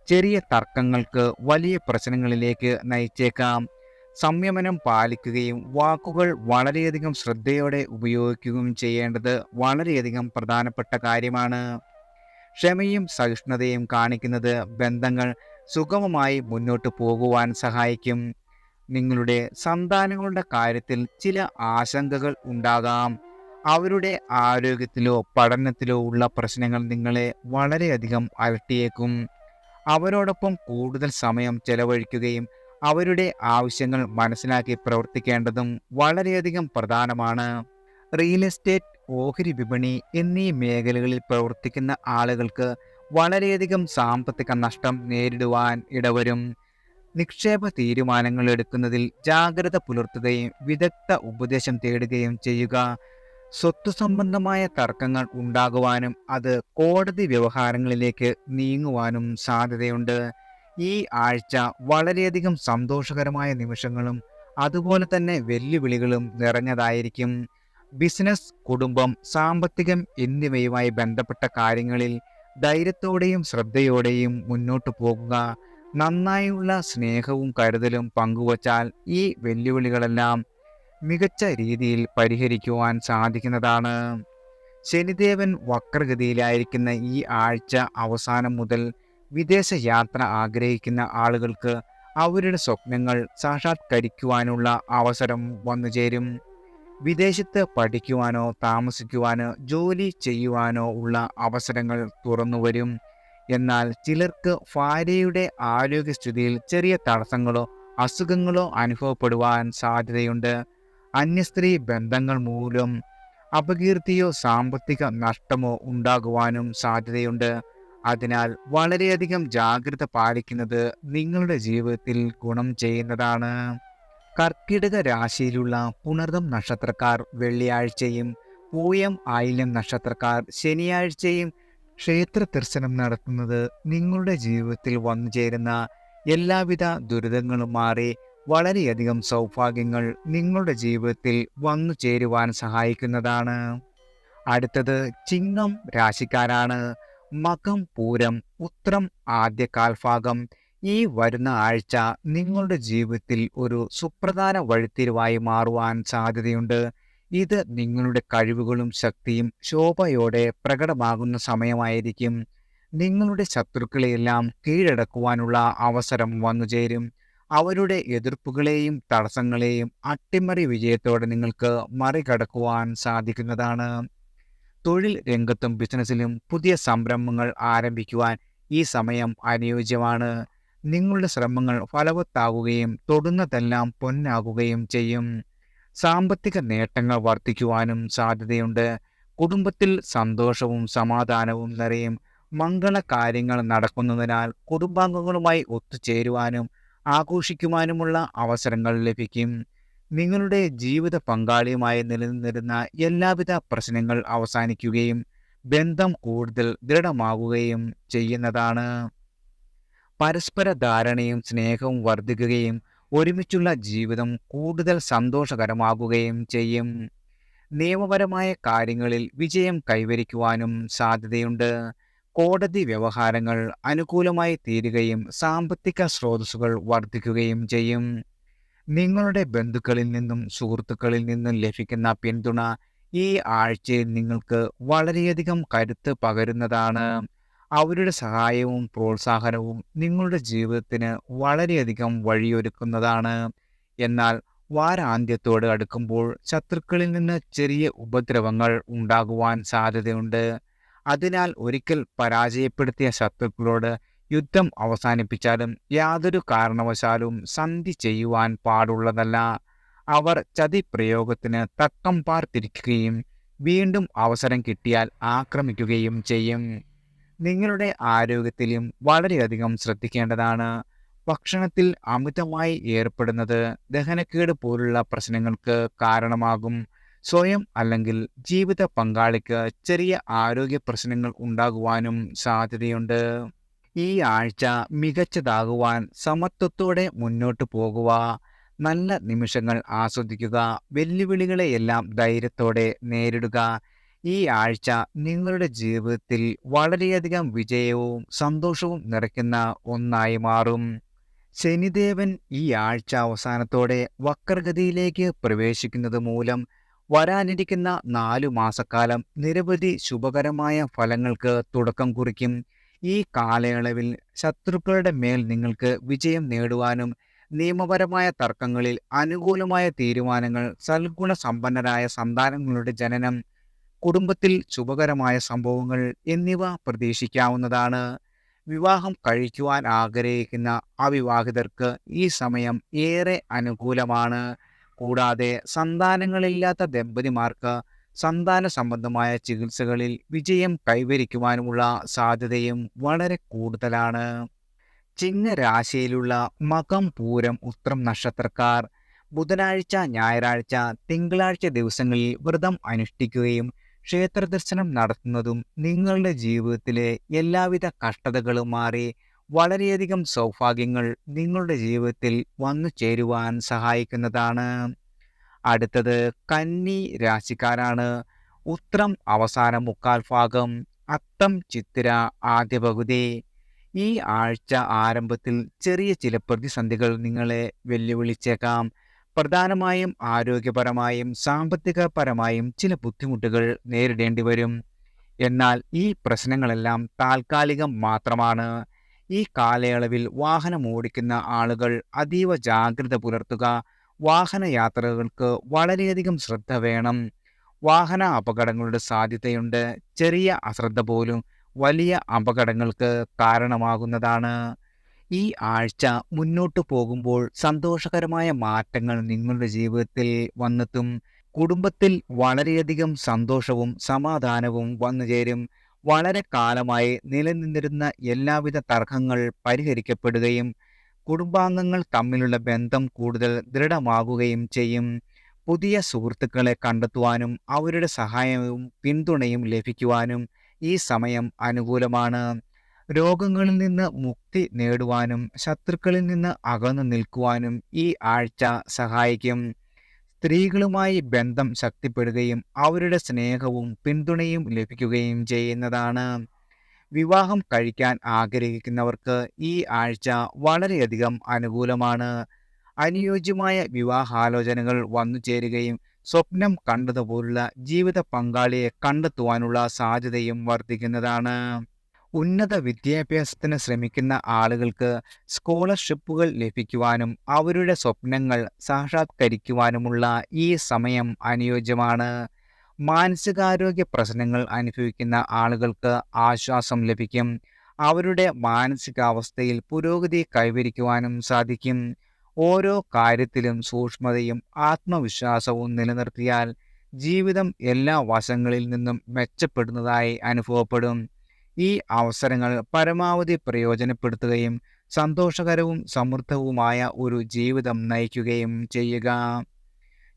ചെറിയ തർക്കങ്ങൾക്ക് വലിയ പ്രശ്നങ്ങളിലേക്ക് നയിച്ചേക്കാം. സംയമനം പാലിക്കുകയും വാക്കുകൾ വളരെയധികം ശ്രദ്ധയോടെ ഉപയോഗിക്കുകയും ചെയ്യേണ്ടത് വളരെയധികം പ്രധാനപ്പെട്ട കാര്യമാണ്. ക്ഷമയും സഹിഷ്ണുതയും കാണിക്കുന്നത് ബന്ധങ്ങൾ സുഗമമായി മുന്നോട്ട് പോകുവാൻ സഹായിക്കും. നിങ്ങളുടെ സന്താനങ്ങളുടെ കാര്യത്തിൽ ചില ആശങ്കകൾ ഉണ്ടാകാം. അവരുടെ ആരോഗ്യത്തിലോ പഠനത്തിലോ ഉള്ള പ്രശ്നങ്ങൾ നിങ്ങളെ വളരെയധികം അലട്ടിയേക്കും. അവരോടൊപ്പം കൂടുതൽ സമയം ചെലവഴിക്കുകയും അവരുടെ ആവശ്യങ്ങൾ മനസ്സിലാക്കി പ്രവർത്തിക്കേണ്ടതും വളരെയധികം പ്രധാനമാണ്. റിയൽ എസ്റ്റേറ്റ്, ഓഹരി വിപണി എന്നീ മേഖലകളിൽ പ്രവർത്തിക്കുന്ന ആളുകൾക്ക് വളരെയധികം സാമ്പത്തിക നഷ്ടം നേരിടുവാൻ ഇടവരും. നിക്ഷേപ തീരുമാനങ്ങൾ എടുക്കുന്നതിൽ ജാഗ്രത പുലർത്തുകയും വിദഗ്ധ ഉപദേശം തേടുകയും ചെയ്യുക. സ്വത്ത് സംബന്ധമായ തർക്കങ്ങൾ ഉണ്ടാകുവാനും അത് കോടതി വ്യവഹാരങ്ങളിലേക്ക് നീങ്ങുവാനും സാധ്യതയുണ്ട്. ഈ ആഴ്ച വളരെയധികം സന്തോഷകരമായ നിമിഷങ്ങളും അതുപോലെ തന്നെ വെല്ലുവിളികളും നിറഞ്ഞതായിരിക്കും. ബിസിനസ്, കുടുംബം, സാമ്പത്തികം എന്നിവയുമായി ബന്ധപ്പെട്ട കാര്യങ്ങളിൽ ധൈര്യത്തോടെയും ശ്രദ്ധയോടെയും മുന്നോട്ടു പോകുക. നന്നായുള്ള സ്നേഹവും കരുതലും പങ്കുവച്ചാൽ ഈ വെല്ലുവിളികളെല്ലാം മികച്ച രീതിയിൽ പരിഹരിക്കുവാൻ സാധിക്കുന്നതാണ്. ശനിദേവൻ വക്രഗതിയിലായിരിക്കുന്ന ഈ ആഴ്ച അവസാനം മുതൽ വിദേശ യാത്ര ആഗ്രഹിക്കുന്ന ആളുകൾക്ക് അവരുടെ സ്വപ്നങ്ങൾ സാക്ഷാത്കരിക്കുവാനുള്ള അവസരം വന്നുചേരും. വിദേശത്ത് പഠിക്കുവാനോ താമസിക്കുവാനോ ജോലി ചെയ്യുവാനോ ഉള്ള അവസരങ്ങൾ തുറന്നുവരും. എന്നാൽ ചിലർക്ക് ഭാര്യയുടെ ആരോഗ്യസ്ഥിതിയിൽ ചെറിയ തടസ്സങ്ങളോ അസുഖങ്ങളോ അനുഭവപ്പെടുവാൻ സാധ്യതയുണ്ട്. അന്യസ്ത്രീ ബന്ധങ്ങൾ മൂലം അപകീർത്തിയോ സാമ്പത്തിക നഷ്ടമോ ഉണ്ടാകുവാനും സാധ്യതയുണ്ട്. അതിനാൽ വളരെയധികം ജാഗ്രത പാലിക്കുന്നത് നിങ്ങളുടെ ജീവിതത്തിൽ ഗുണം ചെയ്യുന്നതാണ്. കർക്കിടക രാശിയിലുള്ള പുണർദം നക്ഷത്രക്കാർ വെള്ളിയാഴ്ചയും പൂയം ആയില്യം നക്ഷത്രക്കാർ ശനിയാഴ്ചയും ക്ഷേത്ര ദർശനം നടത്തുന്നത് നിങ്ങളുടെ ജീവിതത്തിൽ വന്നു ചേരുന്ന എല്ലാവിധ ദുരിതങ്ങളും മാറി വളരെയധികം സൗഭാഗ്യങ്ങൾ നിങ്ങളുടെ ജീവിതത്തിൽ വന്നു ചേരുവാൻ സഹായിക്കുന്നതാണ്. അടുത്തത് ചിങ്ങം രാശിക്കാരാണ്. മകം, പൂരം, ഉത്രം ആദ്യ കാൽഭാഗം. ഈ വരുന്ന ആഴ്ച നിങ്ങളുടെ ജീവിതത്തിൽ ഒരു സുപ്രധാന വഴിത്തിരിവായി മാറുവാൻ സാധ്യതയുണ്ട്. ഇത് നിങ്ങളുടെ കഴിവുകളും ശക്തിയും ശോഭയോടെ പ്രകടമാകുന്ന സമയമായിരിക്കും. നിങ്ങളുടെ ശത്രുക്കളെയെല്ലാം കീഴടക്കുവാനുള്ള അവസരം വന്നുചേരും. അവരുടെ എതിർപ്പുകളെയും തടസ്സങ്ങളെയും അട്ടിമറി വിജയത്തോടെ നിങ്ങൾക്ക് മറികടക്കുവാൻ സാധിക്കുന്നതാണ്. തൊഴിൽ രംഗത്തും ബിസിനസ്സിലും പുതിയ സംരംഭങ്ങൾ ആരംഭിക്കുവാൻ ഈ സമയം അനുയോജ്യമാണ്. നിങ്ങളുടെ ശ്രമങ്ങൾ ഫലവത്താകുകയും തൊടുന്നതെല്ലാം പൊന്നാകുകയും ചെയ്യും. സാമ്പത്തിക നേട്ടങ്ങൾ വർദ്ധിക്കുവാനും സാധ്യതയുണ്ട്. കുടുംബത്തിൽ സന്തോഷവും സമാധാനവും നിറയും. മംഗളകാര്യങ്ങൾ നടക്കുന്നതിനാൽ കുടുംബാംഗങ്ങളുമായി ഒത്തുചേരുവാനും ആഘോഷിക്കുവാനുമുള്ള അവസരങ്ങൾ ലഭിക്കും. നിങ്ങളുടെ ജീവിത പങ്കാളിയുമായി നിലനിന്നിരുന്ന എല്ലാവിധ പ്രശ്നങ്ങൾ അവസാനിക്കുകയും ബന്ധം കൂടുതൽ ദൃഢമാകുകയും ചെയ്യുന്നതാണ്. പരസ്പര ധാരണയും സ്നേഹവും വർദ്ധിക്കുകയും ഒരുമിച്ചുള്ള ജീവിതം കൂടുതൽ സന്തോഷകരമാകുകയും ചെയ്യും. നിയമപരമായ കാര്യങ്ങളിൽ വിജയം കൈവരിക്കുവാനും സാധ്യതയുണ്ട്. കോടതി വ്യവഹാരങ്ങൾ അനുകൂലമായി തീരുകയും സാമ്പത്തിക സ്രോതസ്സുകൾ വർദ്ധിക്കുകയും ചെയ്യും. നിങ്ങളുടെ ബന്ധുക്കളിൽ നിന്നും സുഹൃത്തുക്കളിൽ നിന്നും ലഭിക്കുന്ന പിന്തുണ ഈ ആഴ്ചയിൽ നിങ്ങൾക്ക് വളരെയധികം കരുത്ത് പകരുന്നതാണ്. അവരുടെ സഹായവും പ്രോത്സാഹനവും നിങ്ങളുടെ ജീവിതത്തിന് വളരെയധികം വഴിയൊരുക്കുന്നതാണ്. എന്നാൽ വാരാന്ത്യത്തോട് അടുക്കുമ്പോൾ ശത്രുക്കളിൽ നിന്ന് ചെറിയ ഉപദ്രവങ്ങൾ ഉണ്ടാകുവാൻ സാധ്യതയുണ്ട്. അതിനാൽ ഒരിക്കൽ പരാജയപ്പെടുത്തിയ ശത്രുക്കളോട് യുദ്ധം അവസാനിപ്പിച്ചാലും യാതൊരു കാരണവശാലും സന്ധി ചെയ്യുവാൻ പാടുള്ളതല്ല. അവർ ചതിപ്രയോഗത്തിന് തക്കം പാർത്തിരിക്കുകയും വീണ്ടും അവസരം കിട്ടിയാൽ ആക്രമിക്കുകയും ചെയ്യും. നിങ്ങളുടെ ആരോഗ്യത്തിലും വളരെയധികം ശ്രദ്ധിക്കേണ്ടതാണ്. ഭക്ഷണത്തിൽ അമിതമായി ഏർപ്പെടുന്നത് ദഹനക്കേട് പോലുള്ള പ്രശ്നങ്ങൾക്ക് കാരണമാകും. സ്വയം അല്ലെങ്കിൽ ജീവിത പങ്കാളിക്ക് ചെറിയ ആരോഗ്യ പ്രശ്നങ്ങൾ ഉണ്ടാകുവാനും സാധ്യതയുണ്ട്. ഈ ആഴ്ച മികച്ചതാകുവാൻ സമത്വത്തോടെ മുന്നോട്ട് പോകുക. നല്ല നിമിഷങ്ങൾ ആസ്വദിക്കുക. വെല്ലുവിളികളെയെല്ലാം ധൈര്യത്തോടെ നേരിടുക. ഈ ആഴ്ച നിങ്ങളുടെ ജീവിതത്തിൽ വളരെയധികം വിജയവും സന്തോഷവും നിറയ്ക്കുന്ന ഒന്നായി മാറും. ശനിദേവൻ ഈ ആഴ്ച അവസാനത്തോടെ വക്രഗതിയിലേക്ക് പ്രവേശിക്കുന്നത് മൂലം വരാനിരിക്കുന്ന 4 മാസക്കാലം നിരവധി ശുഭകരമായ ഫലങ്ങൾക്ക് തുടക്കം കുറിക്കും. ഈ കാലയളവിൽ ശത്രുക്കളുടെ മേൽ നിങ്ങൾക്ക് വിജയം നേടുവാനും നിയമപരമായ തർക്കങ്ങളിൽ അനുകൂലമായ തീരുമാനങ്ങൾ, സൽഗുണസമ്പന്നരായ സന്താനങ്ങളുടെ ജനനം, കുടുംബത്തിൽ ശുഭകരമായ സംഭവങ്ങൾ എന്നിവ പ്രതീക്ഷിക്കാവുന്നതാണ്. വിവാഹം കഴിക്കുവാൻ ആഗ്രഹിക്കുന്ന അവിവാഹിതർക്ക് ഈ സമയം ഏറെ അനുകൂലമാണ്. കൂടാതെ സന്താനങ്ങളില്ലാത്ത ദമ്പതിമാർക്ക് സന്താന സംബന്ധമായ ചികിത്സകളിൽ വിജയം കൈവരിക്കുവാനുമുള്ള സാധ്യതയും വളരെ കൂടുതലാണ്. ചിങ്ങരാശിയിലുള്ള മകം, പൂരം, ഉത്രം നക്ഷത്രക്കാർ ബുധനാഴ്ച, ഞായറാഴ്ച, തിങ്കളാഴ്ച ദിവസങ്ങളിൽ വ്രതം അനുഷ്ഠിക്കുകയും ക്ഷേത്രദർശനം നടത്തുന്നതും നിങ്ങളുടെ ജീവിതത്തിലെ എല്ലാവിധ കഷ്ടതകളും മാറി വളരെയധികം സൗഭാഗ്യങ്ങൾ നിങ്ങളുടെ ജീവിതത്തിൽ വന്നു ചേരുവാൻ സഹായിക്കുന്നതാണ്. അടുത്തത് കന്നി രാശിക്കാരാണ്. ഉത്രം അവസാന മുക്കാൽ ഭാഗം, അത്തം ചിത്തിര ആദ്യ പകുതി. ഈ ആഴ്ച ആരംഭത്തിൽ ചെറിയ ചില പ്രതിസന്ധികൾ നിങ്ങളെ വെല്ലുവിളിച്ചേക്കാം. പ്രധാനമായും ആരോഗ്യപരമായും സാമ്പത്തികപരമായും ചില ബുദ്ധിമുട്ടുകൾ നേരിടേണ്ടി വരും. എന്നാൽ ഈ പ്രശ്നങ്ങളെല്ലാം താൽക്കാലികം മാത്രമാണ്. ഈ കാലയളവിൽ വാഹനം ഓടിക്കുന്ന ആളുകൾ അതീവ ജാഗ്രത പുലർത്തുക. വാഹനയാത്രകൾക്ക് വളരെയധികം ശ്രദ്ധ വേണം. വാഹന അപകടങ്ങളുടെ സാധ്യതയുണ്ട്. ചെറിയ അശ്രദ്ധ പോലും വലിയ അപകടങ്ങൾക്ക് കാരണമാകുന്നതാണ്. ഈ ആഴ്ച മുന്നോട്ടു പോകുമ്പോൾ സന്തോഷകരമായ മാറ്റങ്ങൾ നിങ്ങളുടെ ജീവിതത്തിൽ വന്നെത്തും. കുടുംബത്തിൽ വളരെയധികം സന്തോഷവും സമാധാനവും വന്നുചേരും. വളരെ കാലമായി നിലനിന്നിരുന്ന എല്ലാവിധ തർക്കങ്ങൾ പരിഹരിക്കപ്പെടുകയും കുടുംബാംഗങ്ങൾ തമ്മിലുള്ള ബന്ധം കൂടുതൽ ദൃഢമാകുകയും ചെയ്യും. പുതിയ സുഹൃത്തുക്കളെ കണ്ടെത്തുവാനും അവരുടെ സഹായവും പിന്തുണയും ലഭിക്കുവാനും ഈ സമയം അനുകൂലമാണ്. രോഗങ്ങളിൽ നിന്ന് മുക്തി നേടുവാനും ശത്രുക്കളിൽ നിന്ന് അകന്നു നിൽക്കുവാനും ഈ ആഴ്ച സഹായിക്കും. സ്ത്രീകളുമായി ബന്ധം ശക്തിപ്പെടുകയും അവരുടെ സ്നേഹവും പിന്തുണയും ലഭിക്കുകയും ചെയ്യുന്നതാണ്. വിവാഹം കഴിക്കാൻ ആഗ്രഹിക്കുന്നവർക്ക് ഈ ആഴ്ച വളരെയധികം അനുകൂലമാണ്. അനുയോജ്യമായ വിവാഹാലോചനകൾ വന്നു ചേരുകയും സ്വപ്നം കണ്ടതുപോലുള്ള ജീവിത പങ്കാളിയെ കണ്ടെത്തുവാനുള്ള സാധ്യതയും വർദ്ധിക്കുന്നതാണ്. ഉന്നത വിദ്യാഭ്യാസത്തിന് ശ്രമിക്കുന്ന ആളുകൾക്ക് സ്കോളർഷിപ്പുകൾ ലഭിക്കുവാനും അവരുടെ സ്വപ്നങ്ങൾ സാക്ഷാത്കരിക്കുവാനുമുള്ള ഈ സമയം അനുയോജ്യമാണ്. മാനസികാരോഗ്യ പ്രശ്നങ്ങൾ അനുഭവിക്കുന്ന ആളുകൾക്ക് ആശ്വാസം ലഭിക്കും. അവരുടെ മാനസികാവസ്ഥയിൽ പുരോഗതി കൈവരിക്കുവാനും സാധിക്കും. ഓരോ കാര്യത്തിലും സൂക്ഷ്മതയും ആത്മവിശ്വാസവും നിലനിർത്തിയാൽ ജീവിതം എല്ലാ വശങ്ങളിൽ നിന്നും മെച്ചപ്പെടുന്നതായി അനുഭവപ്പെടും. ഈ അവസരങ്ങൾ പരമാവധി പ്രയോജനപ്പെടുത്തുകയും സന്തോഷകരവും സമൃദ്ധവുമായ ഒരു ജീവിതം നയിക്കുകയും ചെയ്യുക.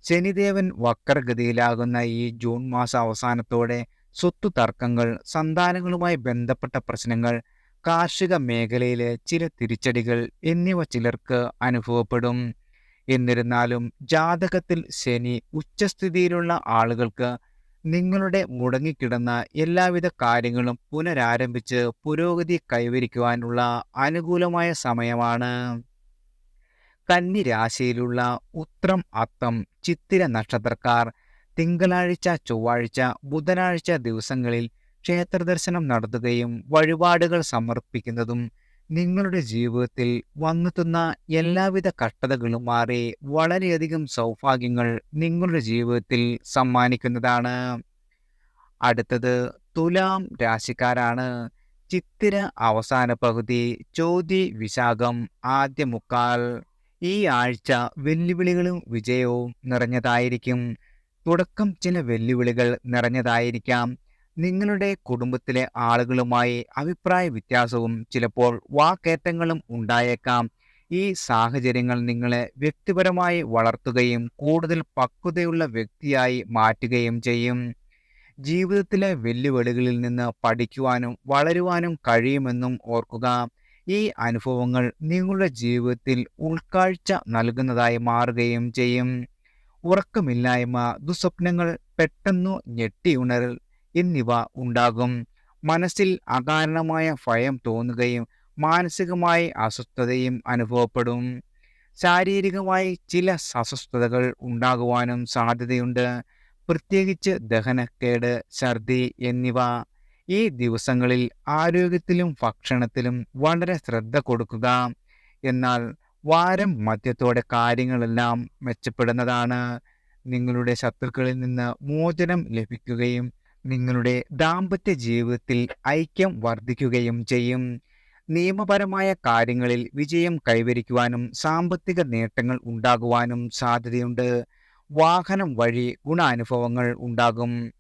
ശനിദേവൻ വക്രഗതിയിലാകുന്ന ഈ ജൂൺ മാസ അവസാനത്തോടെ സ്വത്തു തർക്കങ്ങൾ, സന്താനങ്ങളുമായി ബന്ധപ്പെട്ട പ്രശ്നങ്ങൾ, കാർഷിക മേഖലയിലെ ചില തിരിച്ചടികൾ എന്നിവ ചിലർക്ക് അനുഭവപ്പെടും. എന്നിരുന്നാലും ജാതകത്തിൽ ശനി ഉച്ചസ്ഥിതിയിലുള്ള ആളുകൾക്ക് നിങ്ങളുടെ മുടങ്ങിക്കിടന്ന എല്ലാവിധ കാര്യങ്ങളും പുനരാരംഭിച്ച് പുരോഗതി കൈവരിക്കുവാനുള്ള അനുകൂലമായ സമയമാണ്. കന്നി രാശിയിലുള്ള ഉത്രം അത്തം ചിത്തിര നക്ഷത്രക്കാർ തിങ്കളാഴ്ച ചൊവ്വാഴ്ച ബുധനാഴ്ച ദിവസങ്ങളിൽ ക്ഷേത്രദർശനം നടത്തുകയും വഴിപാടുകൾ സമർപ്പിക്കുന്നതും നിങ്ങളുടെ ജീവിതത്തിൽ വന്നെത്തുന്ന എല്ലാവിധ കഷ്ടതകളും മാറി വളരെയധികം സൗഭാഗ്യങ്ങൾ നിങ്ങളുടെ ജീവിതത്തിൽ സമ്മാനിക്കുന്നതാണ്. അടുത്തത് തുലാം രാശിക്കാരാണ്. ചിത്തിര അവസാന പകുതി, ചോതി വിശാഖം ആദ്യ മുക്കാൽ. ഈ ആഴ്ച വെല്ലുവിളികളും വിജയവും നിറഞ്ഞതായിരിക്കും. തുടക്കം ചില വെല്ലുവിളികൾ നിറഞ്ഞതായിരിക്കാം. നിങ്ങളുടെ കുടുംബത്തിലെ ആളുകളുമായി അഭിപ്രായ വ്യത്യാസവും ചിലപ്പോൾ വാക്കേറ്റങ്ങളും ഉണ്ടായേക്കാം. ഈ സാഹചര്യങ്ങൾ നിങ്ങളെ വ്യക്തിപരമായി വളർത്തുകയും കൂടുതൽ പക്വതയുള്ള വ്യക്തിയായി മാറ്റുകയും ചെയ്യും. ജീവിതത്തിലെ വെല്ലുവിളികളിൽ നിന്ന് പഠിക്കുവാനും വളരുവാനും കഴിയുമെന്നും ഓർക്കുക. ഈ അനുഭവങ്ങൾ നിങ്ങളുടെ ജീവിതത്തിൽ ഉൾക്കാഴ്ച നൽകുന്നതായി മാറുകയും ചെയ്യും. ഉറക്കമില്ലായ്മ, ദുസ്വപ്നങ്ങൾ, പെട്ടെന്നു ഞെട്ടിയുണരൽ എന്നിവ ഉണ്ടാകും. മനസ്സിൽ അകാരണമായ ഭയം തോന്നുകയും മാനസികമായി അസ്വസ്ഥതയും അനുഭവപ്പെടും. ശാരീരികമായി ചില അസ്വസ്ഥതകൾ ഉണ്ടാകുവാനും സാധ്യതയുണ്ട്, പ്രത്യേകിച്ച് ദഹനക്കേട്, ഛർദി എന്നിവ. ഈ ദിവസങ്ങളിൽ ആരോഗ്യത്തിലും ഭക്ഷണത്തിലും വളരെ ശ്രദ്ധ കൊടുക്കുക. എന്നാൽ വാരം മധ്യത്തോടെ കാര്യങ്ങളെല്ലാം മെച്ചപ്പെടുന്നതാണ്. നിങ്ങളുടെ ശത്രുക്കളിൽ നിന്ന് മോചനം ലഭിക്കുകയും നിങ്ങളുടെ ദാമ്പത്യ ജീവിതത്തിൽ ഐക്യം വർദ്ധിക്കുകയും ചെയ്യും. നിയമപരമായ കാര്യങ്ങളിൽ വിജയം കൈവരിക്കുവാനും സാമ്പത്തിക നേട്ടങ്ങൾ ഉണ്ടാകുവാനും സാധ്യതയുണ്ട്. വാഹനം വഴി ഗുണാനുഭവങ്ങൾ ഉണ്ടാകും.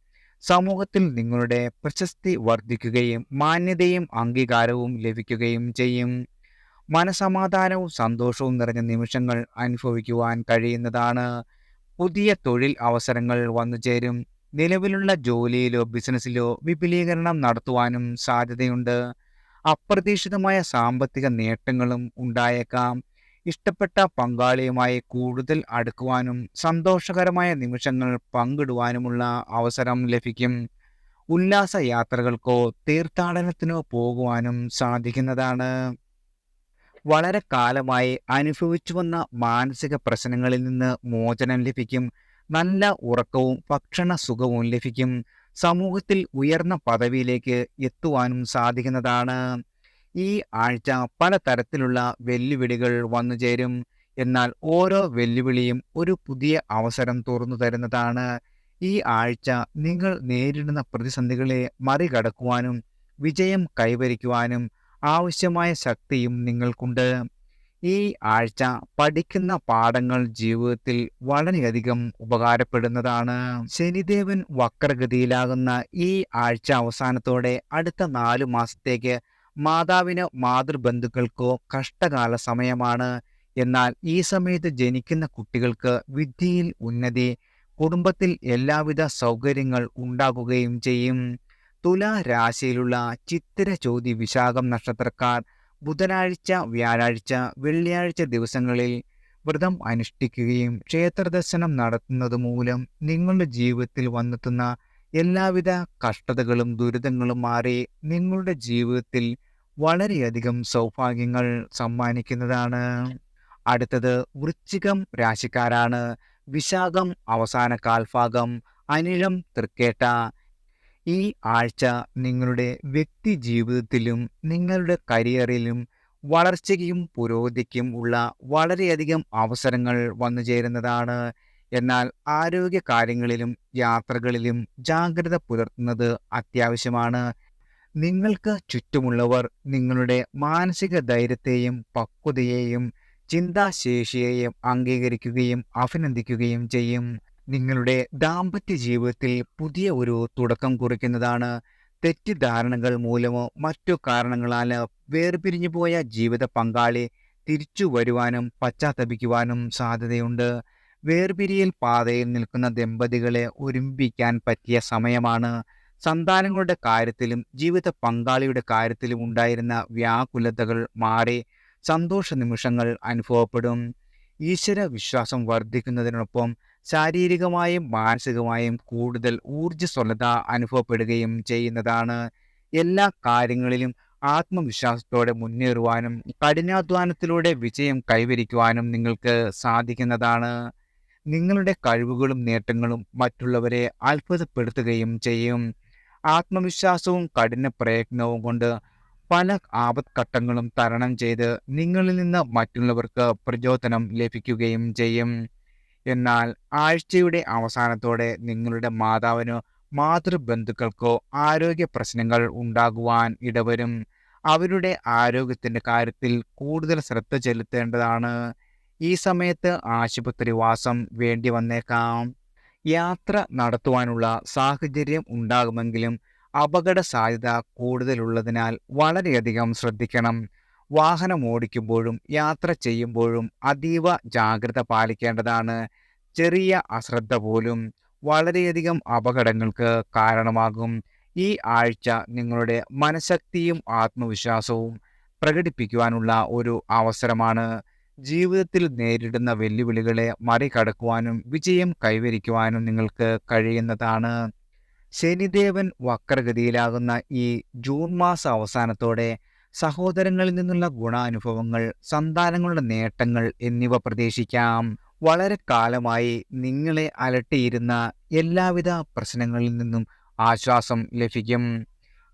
സമൂഹത്തിൽ നിങ്ങളുടെ പ്രശസ്തി വർദ്ധിക്കുകയും മാന്യതയും അംഗീകാരവും ലഭിക്കുകയും ചെയ്യും. മനസമാധാനവും സന്തോഷവും നിറഞ്ഞ നിമിഷങ്ങൾ അനുഭവിക്കുവാൻ കഴിയുന്നതാണ്. പുതിയ തൊഴിൽ അവസരങ്ങൾ വന്നുചേരും. നിലവിലുള്ള ജോലിയിലോ ബിസിനസ്സിലോ വിപുലീകരണം നടത്തുവാനും സാധ്യതയുണ്ട്. അപ്രതീക്ഷിതമായ സാമ്പത്തിക നേട്ടങ്ങളും ഉണ്ടായേക്കാം. ഇഷ്ടപ്പെട്ട പങ്കാളിയുമായി കൂടുതൽ അടുക്കുവാനും സന്തോഷകരമായ നിമിഷങ്ങൾ പങ്കിടുവാനുമുള്ള അവസരം ലഭിക്കും. ഉല്ലാസ യാത്രകൾക്കോ തീർത്ഥാടനത്തിനോ പോകുവാനും സാധിക്കുന്നതാണ്. വളരെ കാലമായി അനുഭവിച്ചു വന്ന മാനസിക പ്രശ്നങ്ങളിൽ നിന്ന് മോചനം ലഭിക്കും. നല്ല ഉറക്കവും ഭക്ഷണ സുഖവും ലഭിക്കും. സമൂഹത്തിൽ ഉയർന്ന പദവിയിലേക്ക് എത്തുവാനും സാധിക്കുന്നതാണ്. ഈ ആഴ്ച പലതരത്തിലുള്ള വെല്ലുവിളികൾ വന്നുചേരും. എന്നാൽ ഓരോ വെല്ലുവിളിയും ഒരു പുതിയ അവസരം തുറന്നു തരുന്നതാണ്. ഈ ആഴ്ച നിങ്ങൾ നേരിടുന്ന പ്രതിസന്ധികളെ മറികടക്കുവാനും വിജയം കൈവരിക്കുവാനും ആവശ്യമായ ശക്തിയും നിങ്ങൾക്കുണ്ട്. ഈ ആഴ്ച പഠിക്കുന്ന പാഠങ്ങൾ ജീവിതത്തിൽ വളരെയധികം ഉപകാരപ്പെടുന്നതാണ്. ശനിദേവൻ വക്രഗതിയിലാകുന്ന ഈ ആഴ്ച അവസാനത്തോടെ അടുത്ത 4 മാസത്തേക്ക് മാതാവിനോ മാതൃബന്ധുക്കൾക്കോ കഷ്ടകാല സമയമാണ്. എന്നാൽ ഈ സമയത്ത് ജനിക്കുന്ന കുട്ടികൾക്ക് വിദ്യയിൽ ഉന്നതി, കുടുംബത്തിൽ എല്ലാവിധ സൗകര്യങ്ങൾ ഉണ്ടാകുകയും ചെയ്യും. തുലാ രാശിയിലുള്ള ചിത്തിര, ചോതി, വിശാഖം നക്ഷത്രക്കാർ ബുധനാഴ്ച, വ്യാഴാഴ്ച, വെള്ളിയാഴ്ച ദിവസങ്ങളിൽ വ്രതം അനുഷ്ഠിക്കുകയും ക്ഷേത്രദർശനം നടത്തുന്നത് മൂലം നിങ്ങളുടെ ജീവിതത്തിൽ വന്നെത്തുന്ന എല്ലാവിധ കഷ്ടതകളും ദുരിതങ്ങളും മാറി നിങ്ങളുടെ ജീവിതത്തിൽ വളരെയധികം സൗഭാഗ്യങ്ങൾ സമ്മാനിക്കുന്നതാണ്. അടുത്തത് വൃശ്ചികം രാശിക്കാരാണ്. വിശാഖം അവസാന കാൽഭാഗം, അനിഴം തൃക്കേട്ട. ഈ ആഴ്ച നിങ്ങളുടെ വ്യക്തി ജീവിതത്തിലും നിങ്ങളുടെ കരിയറിലും വളർച്ചയ്ക്കും പുരോഗതിക്കും ഉള്ള വളരെയധികം അവസരങ്ങൾ വന്നു ചേരുന്നതാണ്. എന്നാൽ ആരോഗ്യ കാര്യങ്ങളിലും യാത്രകളിലും ജാഗ്രത പുലർത്തുന്നത് അത്യാവശ്യമാണ്. നിങ്ങൾക്ക് ചുറ്റുമുള്ളവർ നിങ്ങളുടെ മാനസിക ധൈര്യത്തെയും പക്വതയെയും ചിന്താശേഷിയെയും അംഗീകരിക്കുകയും അഭിനന്ദിക്കുകയും ചെയ്യും. നിങ്ങളുടെ ദാമ്പത്യ ജീവിതത്തിൽ പുതിയ ഒരു തുടക്കം കുറിക്കുന്നതാണ്. തെറ്റിദ്ധാരണകൾ മൂലമോ മറ്റു കാരണങ്ങളാലോ വേർപിരിഞ്ഞു പോയ ജീവിത പങ്കാളി തിരിച്ചു വരുവാനും പശ്ചാത്തപിക്കുവാനും സാധ്യതയുണ്ട്. വേർപിരിയൽ പാതയിൽ നിൽക്കുന്ന ദമ്പതികളെ ഒരുമിപ്പിക്കാൻ പറ്റിയ സമയമാണ്. സന്താനങ്ങളുടെ കാര്യത്തിലും ജീവിത പങ്കാളിയുടെ കാര്യത്തിലും ഉണ്ടായിരുന്ന വ്യാകുലതകൾ മാറി സന്തോഷ നിമിഷങ്ങൾ അനുഭവപ്പെടും. ഈശ്വര വിശ്വാസം വർദ്ധിക്കുന്നതിനൊപ്പം ശാരീരികമായും മാനസികമായും കൂടുതൽ ഊർജ്ജസ്വലത അനുഭവപ്പെടുകയും ചെയ്യുന്നതാണ്. എല്ലാ കാര്യങ്ങളിലും ആത്മവിശ്വാസത്തോടെ മുന്നേറുവാനും കഠിനാധ്വാനത്തിലൂടെ വിജയം കൈവരിക്കുവാനും നിങ്ങൾക്ക് സാധിക്കുന്നതാണ്. നിങ്ങളുടെ കഴിവുകളും നേട്ടങ്ങളും മറ്റുള്ളവരെ അത്ഭുതപ്പെടുത്തുകയും ചെയ്യും. ആത്മവിശ്വാസവും കഠിന പ്രയത്നവും കൊണ്ട് പല ആപത്ഘട്ടങ്ങളും തരണം ചെയ്ത് നിങ്ങളിൽ നിന്ന് മറ്റുള്ളവർക്ക് പ്രചോദനം ലഭിക്കുകയും ചെയ്യും. എന്നാൽ ആഴ്ചയുടെ അവസാനത്തോടെ നിങ്ങളുടെ മാതാവിനോ മാതൃബന്ധുക്കൾക്കോ ആരോഗ്യ പ്രശ്നങ്ങൾ ഉണ്ടാകുവാൻ ഇടവരും. അവരുടെ ആരോഗ്യത്തിൻ്റെ കാര്യത്തിൽ കൂടുതൽ ശ്രദ്ധ ചെലുത്തേണ്ടതാണ്. ഈ സമയത്ത് ആശുപത്രിവാസം വേണ്ടി വന്നേക്കാം. യാത്ര നടത്തുവാനുള്ള സാഹചര്യം ഉണ്ടാകുമെങ്കിലും അപകട സാധ്യത കൂടുതലുള്ളതിനാൽ വളരെയധികം ശ്രദ്ധിക്കണം. വാഹനം ഓടിക്കുമ്പോഴും യാത്ര ചെയ്യുമ്പോഴും അതീവ ജാഗ്രത പാലിക്കേണ്ടതാണ്. ചെറിയ അശ്രദ്ധ പോലും വളരെയധികം അപകടങ്ങൾക്ക് കാരണമാകും. ഈ ആഴ്ച നിങ്ങളുടെ മനഃശക്തിയും ആത്മവിശ്വാസവും പ്രകടിപ്പിക്കുവാനുള്ള ഒരു അവസരമാണ്. ജീവിതത്തിൽ നേരിടുന്ന വെല്ലുവിളികളെ മറികടക്കുവാനും വിജയം കൈവരിക്കുവാനും നിങ്ങൾക്ക് കഴിയുന്നതാണ്. ശനിദേവൻ വക്രഗതിയിലാകുന്ന ഈ ജൂൺ മാസ അവസാനത്തോടെ സഹോദരങ്ങളിൽ നിന്നുള്ള ഗുണാനുഭവങ്ങൾ, സന്താനങ്ങളുടെ നേട്ടങ്ങൾ എന്നിവ പ്രതീക്ഷിക്കാം. വളരെ കാലമായി നിങ്ങളെ അലട്ടിയിരുന്ന എല്ലാവിധ പ്രശ്നങ്ങളിൽ നിന്നും ആശ്വാസം ലഭിക്കും.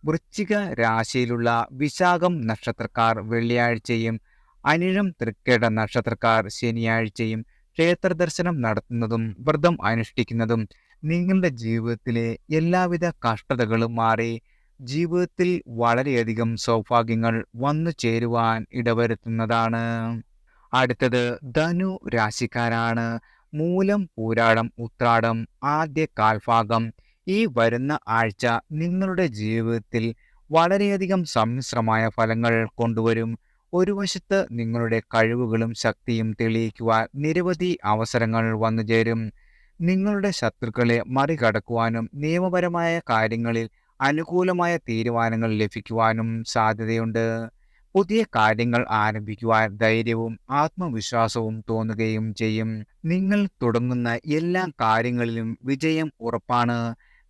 വൃശ്ചിക രാശിയിലുള്ള വിശാഖം നക്ഷത്രക്കാർ വെള്ളിയാഴ്ചയും അനിഴം തൃക്കേട നക്ഷത്രക്കാർ ശനിയാഴ്ചയും ക്ഷേത്രദർശനം നടത്തുന്നതും വ്രതം അനുഷ്ഠിക്കുന്നതും നിങ്ങളുടെ ജീവിതത്തിലെ എല്ലാവിധ കഷ്ടതകളും മാറി ജീവിതത്തിൽ വളരെയധികം സൗഭാഗ്യങ്ങൾ വന്നു ചേരുവാൻ ഇടവരുത്തുന്നതാണ്. അടുത്തത് ധനു രാശിക്കാരാണ്. മൂലം, പൂരാടം, ഉത്രാടം ആദ്യ കാൽഭാഗം. ഈ വരുന്ന ആഴ്ച നിങ്ങളുടെ ജീവിതത്തിൽ വളരെയധികം സമ്മിശ്രമായ ഫലങ്ങൾ കൊണ്ടുവരും. ഒരു വശത്ത് നിങ്ങളുടെ കഴിവുകളും ശക്തിയും തെളിയിക്കുവാൻ നിരവധി അവസരങ്ങൾ വന്നുചേരും. നിങ്ങളുടെ ശത്രുക്കളെ മറികടക്കുവാനും നിയമപരമായ കാര്യങ്ങളിൽ അനുകൂലമായ തീരുമാനങ്ങൾ ലഭിക്കുവാനും സാധ്യതയുണ്ട്. പുതിയ കാര്യങ്ങൾ ആരംഭിക്കുവാൻ ധൈര്യവും ആത്മവിശ്വാസവും തോന്നുകയും ചെയ്യും. നിങ്ങൾ തുടങ്ങുന്ന എല്ലാ കാര്യങ്ങളിലും വിജയം ഉറപ്പാണ്.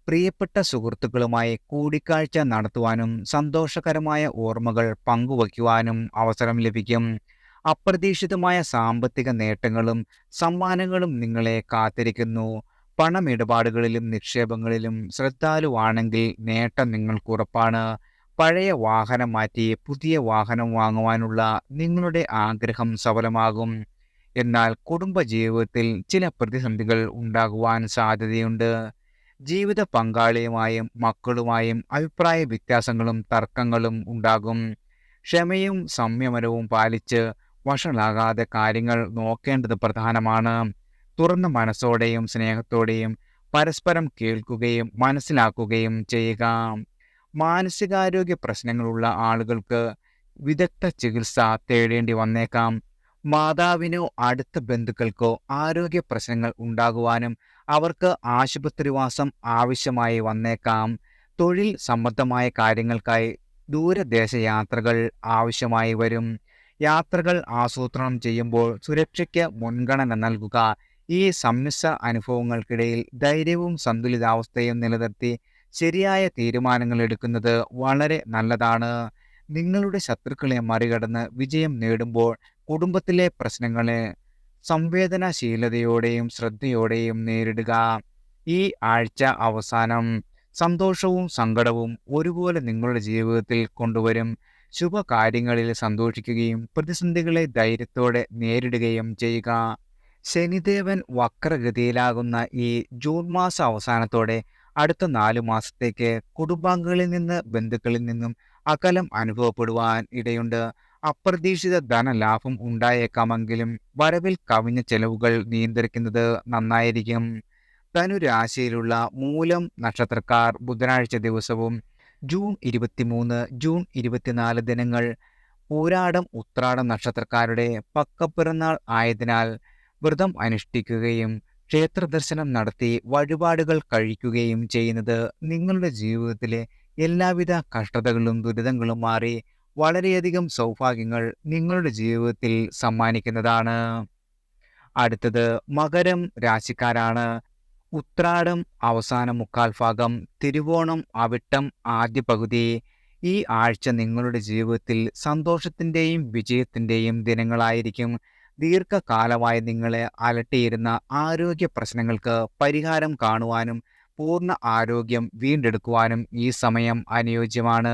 പ്രിയപ്പെട്ട സുഹൃത്തുക്കളുമായി കൂടിക്കാഴ്ച നടത്തുവാനും സന്തോഷകരമായ ഓർമ്മകൾ പങ്കുവയ്ക്കുവാനും അവസരം ലഭിക്കും. അപ്രതീക്ഷിതമായ സാമ്പത്തിക നേട്ടങ്ങളും സമ്മാനങ്ങളും നിങ്ങളെ കാത്തിരിക്കുന്നു. പണമിടപാടുകളിലും നിക്ഷേപങ്ങളിലും ശ്രദ്ധാലുവാണെങ്കിൽ നേട്ടം നിങ്ങൾക്കുറപ്പാണ്. പഴയ വാഹനം മാറ്റി പുതിയ വാഹനം വാങ്ങുവാനുള്ള നിങ്ങളുടെ ആഗ്രഹം സഫലമാകും. എന്നാൽ കുടുംബജീവിതത്തിൽ ചില പ്രതിസന്ധികൾ ഉണ്ടാകുവാൻ സാധ്യതയുണ്ട്. ജീവിത പങ്കാളിയുമായും മക്കളുമായും അഭിപ്രായ വ്യത്യാസങ്ങളും തർക്കങ്ങളും ഉണ്ടാകും. ക്ഷമയും സംയമനവും പാലിച്ച് വഷളാകാതെ കാര്യങ്ങൾ നോക്കേണ്ടത് പ്രധാനമാണ്. തുറന്ന മനസ്സോടെയും സ്നേഹത്തോടെയും പരസ്പരം കേൾക്കുകയും മനസ്സിലാക്കുകയും ചെയ്യുക. മാനസികാരോഗ്യ പ്രശ്നങ്ങളുള്ള ആളുകൾക്ക് വിദഗ്ധ ചികിത്സ തേടേണ്ടി വന്നേക്കാം. മാതാവിനോ അടുത്ത ബന്ധുക്കൾക്കോ ആരോഗ്യ പ്രശ്നങ്ങൾ ഉണ്ടാകുവാനും അവർക്ക് ആശുപത്രിവാസം ആവശ്യമായി വന്നേക്കാം. തൊഴിൽ സംബന്ധമായ കാര്യങ്ങൾക്കായി ദൂരദേശ യാത്രകൾ ആവശ്യമായി വരും. യാത്രകൾ ആസൂത്രണം ചെയ്യുമ്പോൾ സുരക്ഷയ്ക്ക് മുൻഗണന നൽകുക. ഈ സമ്മിശ്ര അനുഭവങ്ങൾക്കിടയിൽ ധൈര്യവും സന്തുലിതാവസ്ഥയും നിലനിർത്തി ശരിയായ തീരുമാനങ്ങൾ എടുക്കുന്നത് വളരെ നല്ലതാണ്. നിങ്ങളുടെ ശത്രുക്കളെ മറികടന്ന് വിജയം നേടുമ്പോൾ കുടുംബത്തിലെ പ്രശ്നങ്ങളെ സംവേദനശീലതയോടെയും ശ്രദ്ധയോടെയും നേരിടുക. ഈ ആഴ്ച അവസാനം സന്തോഷവും സങ്കടവും ഒരുപോലെ നിങ്ങളുടെ ജീവിതത്തിൽ കൊണ്ടുവരും. ശുഭകാര്യങ്ങളിൽ സന്തോഷിക്കുകയും പ്രതിസന്ധികളെ ധൈര്യത്തോടെ നേരിടുകയും ചെയ്യുക. ശനിദേവൻ വക്രഗതിയിലാകുന്ന ഈ ജൂൺ മാസ അവസാനത്തോടെ അടുത്ത 4 മാസത്തേക്ക് കുടുംബാംഗങ്ങളിൽ നിന്ന് ബന്ധുക്കളിൽ നിന്നും അകലം അനുഭവപ്പെടുവാൻ ഇടയുണ്ട്. അപ്രതീക്ഷിത ധനലാഭം ഉണ്ടായേക്കാമെങ്കിലും വരവിൽ കവിഞ്ഞ ചെലവുകൾ നിയന്ത്രിക്കുന്നത് നന്നായിരിക്കും. ധനുരാശിയിലുള്ള മൂലം നക്ഷത്രക്കാർ ബുധനാഴ്ച ദിവസവും ജൂൺ 23, ജൂൺ 24 ദിനങ്ങൾ പൂരാടം ഉത്രാടം നക്ഷത്രക്കാരുടെ പക്കപ്പിറന്നാൾ ആയതിനാൽ വ്രതം അനുഷ്ഠിക്കുകയും ക്ഷേത്രദർശനം നടത്തി വഴിപാടുകൾ കഴിക്കുകയും ചെയ്യുന്നത് നിങ്ങളുടെ ജീവിതത്തിലെ എല്ലാവിധ കഷ്ടതകളും ദുരിതങ്ങളും മാറി വളരെയധികം സൗഭാഗ്യങ്ങൾ നിങ്ങളുടെ ജീവിതത്തിൽ സമ്മാനിക്കുന്നതാണ്. അടുത്തത് മകരം രാശിക്കാരാണ്. ഉത്രാടം അവസാന മുക്കാൽ ഭാഗം, തിരുവോണം അവിട്ടം ആദ്യ പകുതി. ഈ ആഴ്ച നിങ്ങളുടെ ജീവിതത്തിൽ സന്തോഷത്തിൻ്റെയും വിജയത്തിൻ്റെയും ദിനങ്ങളായിരിക്കും. ദീർഘകാലമായി നിങ്ങളെ അലട്ടിയിരുന്ന ആരോഗ്യ പ്രശ്നങ്ങൾക്ക് പരിഹാരം കാണുവാനും പൂർണ്ണ ആരോഗ്യം വീണ്ടെടുക്കുവാനും ഈ സമയം അനുയോജ്യമാണ്.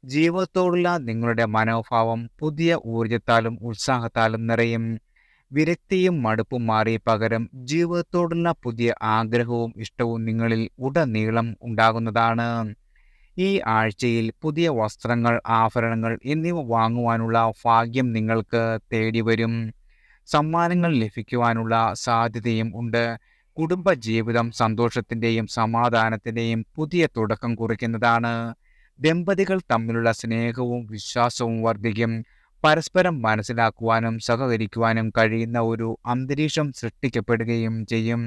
ജീവിതത്തോടുള്ള നിങ്ങളുടെ മനോഭാവം പുതിയ ഊർജത്താലും ഉത്സാഹത്താലും നിറയും. വിരക്തിയും മടുപ്പും മാറി പകരം ജീവിതത്തോടുള്ള പുതിയ ആഗ്രഹവും ഇഷ്ടവും നിങ്ങളിൽ ഉടനീളം ഉണ്ടാകുന്നതാണ്. ഈ ആഴ്ചയിൽ പുതിയ വസ്ത്രങ്ങൾ, ആഭരണങ്ങൾ എന്നിവ വാങ്ങുവാനുള്ള ഭാഗ്യം നിങ്ങൾക്ക് തേടി വരും. സമ്മാനങ്ങൾ ലഭിക്കുവാനുള്ള സാധ്യതയും ഉണ്ട്. കുടുംബജീവിതം സന്തോഷത്തിൻ്റെയും സമാധാനത്തിൻ്റെയും പുതിയ തുടക്കം കുറിക്കുന്നതാണ്. ദമ്പതികൾ തമ്മിലുള്ള സ്നേഹവും വിശ്വാസവും വർദ്ധിക്കും. പരസ്പരം മനസ്സിലാക്കുവാനും സഹകരിക്കുവാനും കഴിയുന്ന ഒരു അന്തരീക്ഷം സൃഷ്ടിക്കപ്പെടുകയും ചെയ്യും.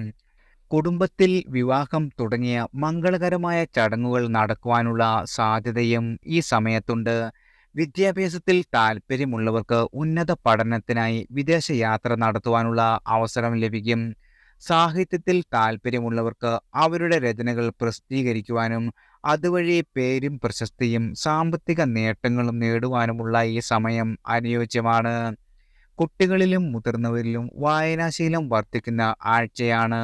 കുടുംബത്തിൽ വിവാഹം തുടങ്ങിയ മംഗളകരമായ ചടങ്ങുകൾ നടക്കുവാനുള്ള സാധ്യതയും ഈ സമയത്തുണ്ട്. വിദ്യാഭ്യാസത്തിൽ താൽപ്പര്യമുള്ളവർക്ക് ഉന്നത പഠനത്തിനായി വിദേശ യാത്ര നടത്തുവാനുള്ള അവസരം ലഭിക്കും. സാഹിത്യത്തിൽ താൽപ്പര്യമുള്ളവർക്ക് അവരുടെ രചനകൾ പ്രസിദ്ധീകരിക്കുവാനും അതുവഴി പേരും പ്രശസ്തിയും സാമ്പത്തിക നേട്ടങ്ങളും നേടുവാനുമുള്ള ഈ സമയം അനുയോജ്യമാണ്. കുട്ടികളിലും മുതിർന്നവരിലും വായനാശീലം വർദ്ധിക്കുന്ന ആഴ്ചയാണ്.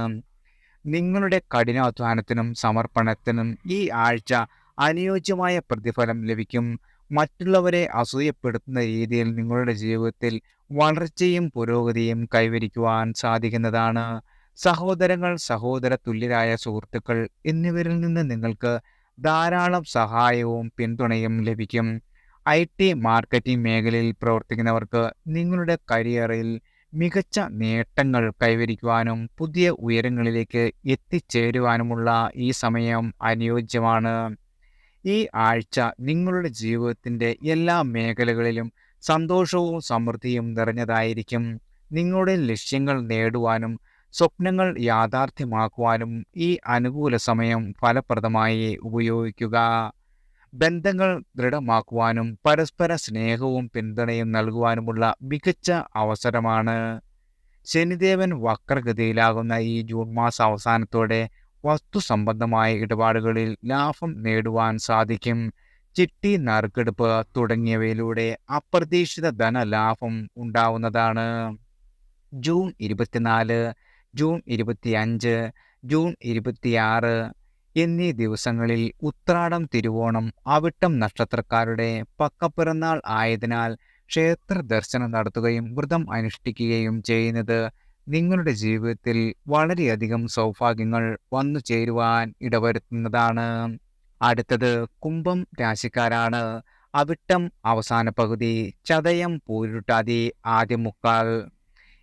നിങ്ങളുടെ കഠിനാധ്വാനത്തിനും സമർപ്പണത്തിനും ഈ ആഴ്ച അനുയോജ്യമായ പ്രതിഫലം ലഭിക്കും. മറ്റുള്ളവരെ അസൂയപ്പെടുത്തുന്ന രീതിയിൽ നിങ്ങളുടെ ജീവിതത്തിൽ വളർച്ചയും പുരോഗതിയും കൈവരിക്കുവാൻ സാധിക്കുന്നതാണ്. സഹോദരങ്ങൾ, സഹോദര തുല്യരായ സുഹൃത്തുക്കൾ എന്നിവരിൽ നിന്ന് നിങ്ങൾക്ക് ധാരാളം സഹായവും പിന്തുണയും ലഭിക്കും. IT, മാർക്കറ്റിംഗ് മേഖലയിൽ പ്രവർത്തിക്കുന്നവർക്ക് നിങ്ങളുടെ കരിയറിൽ മികച്ച നേട്ടങ്ങൾ കൈവരിക്കുവാനും പുതിയ ഉയരങ്ങളിലേക്ക് എത്തിച്ചേരുവാനുമുള്ള ഈ സമയം അനുയോജ്യമാണ്. ഈ ആഴ്ച നിങ്ങളുടെ ജീവിതത്തിൻ്റെ എല്ലാ മേഖലകളിലും സന്തോഷവും സമൃദ്ധിയും നിറഞ്ഞതായിരിക്കും. നിങ്ങളുടെ ലക്ഷ്യങ്ങൾ നേടുവാനും സ്വപ്നങ്ങൾ യാഥാർത്ഥ്യമാക്കുവാനും ഈ അനുകൂല സമയം ഫലപ്രദമായി ഉപയോഗിക്കുക. ബന്ധങ്ങൾ ദൃഢമാക്കുവാനും പരസ്പര സ്നേഹവും പിന്തുണയും നൽകുവാനുമുള്ള മികച്ച അവസരമാണ്. ശനിദേവൻ വക്രഗതിയിലാകുന്ന ഈ ജൂൺ മാസ അവസാനത്തോടെ വസ്തുസംബന്ധമായ ഇടപാടുകളിൽ ലാഭം നേടുവാൻ സാധിക്കും. ചിട്ടി, നറുക്കെടുപ്പ് തുടങ്ങിയവയിലൂടെ അപ്രതീക്ഷിത ധനലാഭം ഉണ്ടാവുന്നതാണ്. ജൂൺ 24, ജൂൺ 25, ജൂൺ 26 എന്നീ ദിവസങ്ങളിൽ ഉത്രാടം, തിരുവോണം, അവിട്ടം നക്ഷത്രക്കാരുടെ പക്കപ്പിറന്നാൾ ആയതിനാൽ ക്ഷേത്ര ദർശനം നടത്തുകയും വ്രതം അനുഷ്ഠിക്കുകയും ചെയ്യുന്നത് നിങ്ങളുടെ ജീവിതത്തിൽ വളരെയധികം സൗഭാഗ്യങ്ങൾ വന്നു ചേരുവാൻ ഇടവരുത്തുന്നതാണ്. അടുത്തത് കുംഭം രാശിക്കാരാണ്. അവിട്ടം അവസാന പകുതി, ചതയം പൂരുരുട്ടാതി ആദ്യ മുക്കാൽ.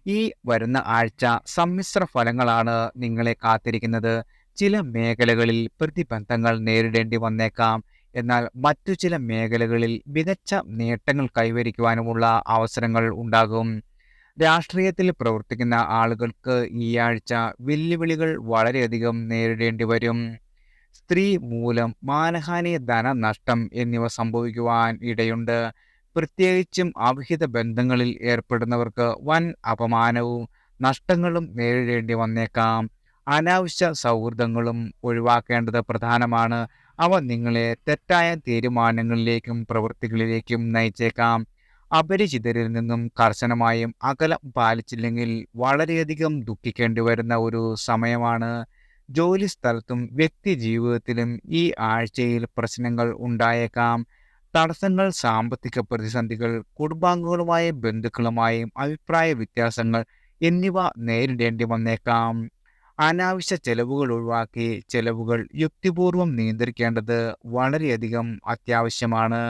ഈ വരുന്ന ആഴ്ച സമ്മിശ്ര ഫലങ്ങളാണ് നിങ്ങളെ കാത്തിരിക്കുന്നത്. ചില മേഖലകളിൽ പ്രതിബന്ധങ്ങൾ നേരിടേണ്ടി വന്നേക്കാം. എന്നാൽ മറ്റു ചില മേഖലകളിൽ മികച്ച നേട്ടങ്ങൾ കൈവരിക്കുവാനുമുള്ള അവസരങ്ങൾ ഉണ്ടാകും. രാഷ്ട്രീയത്തിൽ പ്രവർത്തിക്കുന്ന ആളുകൾക്ക് ഈ ആഴ്ച വെല്ലുവിളികൾ വളരെയധികം നേരിടേണ്ടി വരും. സ്ത്രീ മൂലം മാനഹാനി, ധനനഷ്ടം എന്നിവ സംഭവിക്കുവാൻ ഇടയുണ്ട്. പ്രത്യേകിച്ചും അവിഹിത ബന്ധങ്ങളിൽ ഏർപ്പെടുന്നവർക്ക് വൻ അപമാനവും നഷ്ടങ്ങളും നേരിടേണ്ടി വന്നേക്കാം. അനാവശ്യ സൗഹൃദങ്ങളും ഒഴിവാക്കേണ്ടത് പ്രധാനമാണ്. അവ നിങ്ങളെ തെറ്റായ തീരുമാനങ്ങളിലേക്കും പ്രവൃത്തികളിലേക്കും നയിച്ചേക്കാം. അപരിചിതരിൽ നിന്നും കർശനമായും അകലം പാലിച്ചില്ലെങ്കിൽ വളരെയധികം ദുഃഖിക്കേണ്ടി വരുന്ന ഒരു സമയമാണ്. ജോലി സ്ഥലത്തും വ്യക്തി ജീവിതത്തിലും ഈ ആഴ്ചയിൽ പ്രശ്നങ്ങൾ ഉണ്ടായേക്കാം. തടസ്സങ്ങൾ, സാമ്പത്തിക പ്രതിസന്ധികൾ, കുടുംബാംഗങ്ങളുമായും ബന്ധുക്കളുമായും അഭിപ്രായ വ്യത്യാസങ്ങൾ എന്നിവ നേരിടേണ്ടി വന്നേക്കാം. അനാവശ്യ ചെലവുകൾ ഒഴിവാക്കി ചെലവുകൾ യുക്തിപൂർവം നിയന്ത്രിക്കേണ്ടത് വളരെയധികം അത്യാവശ്യമാണ്.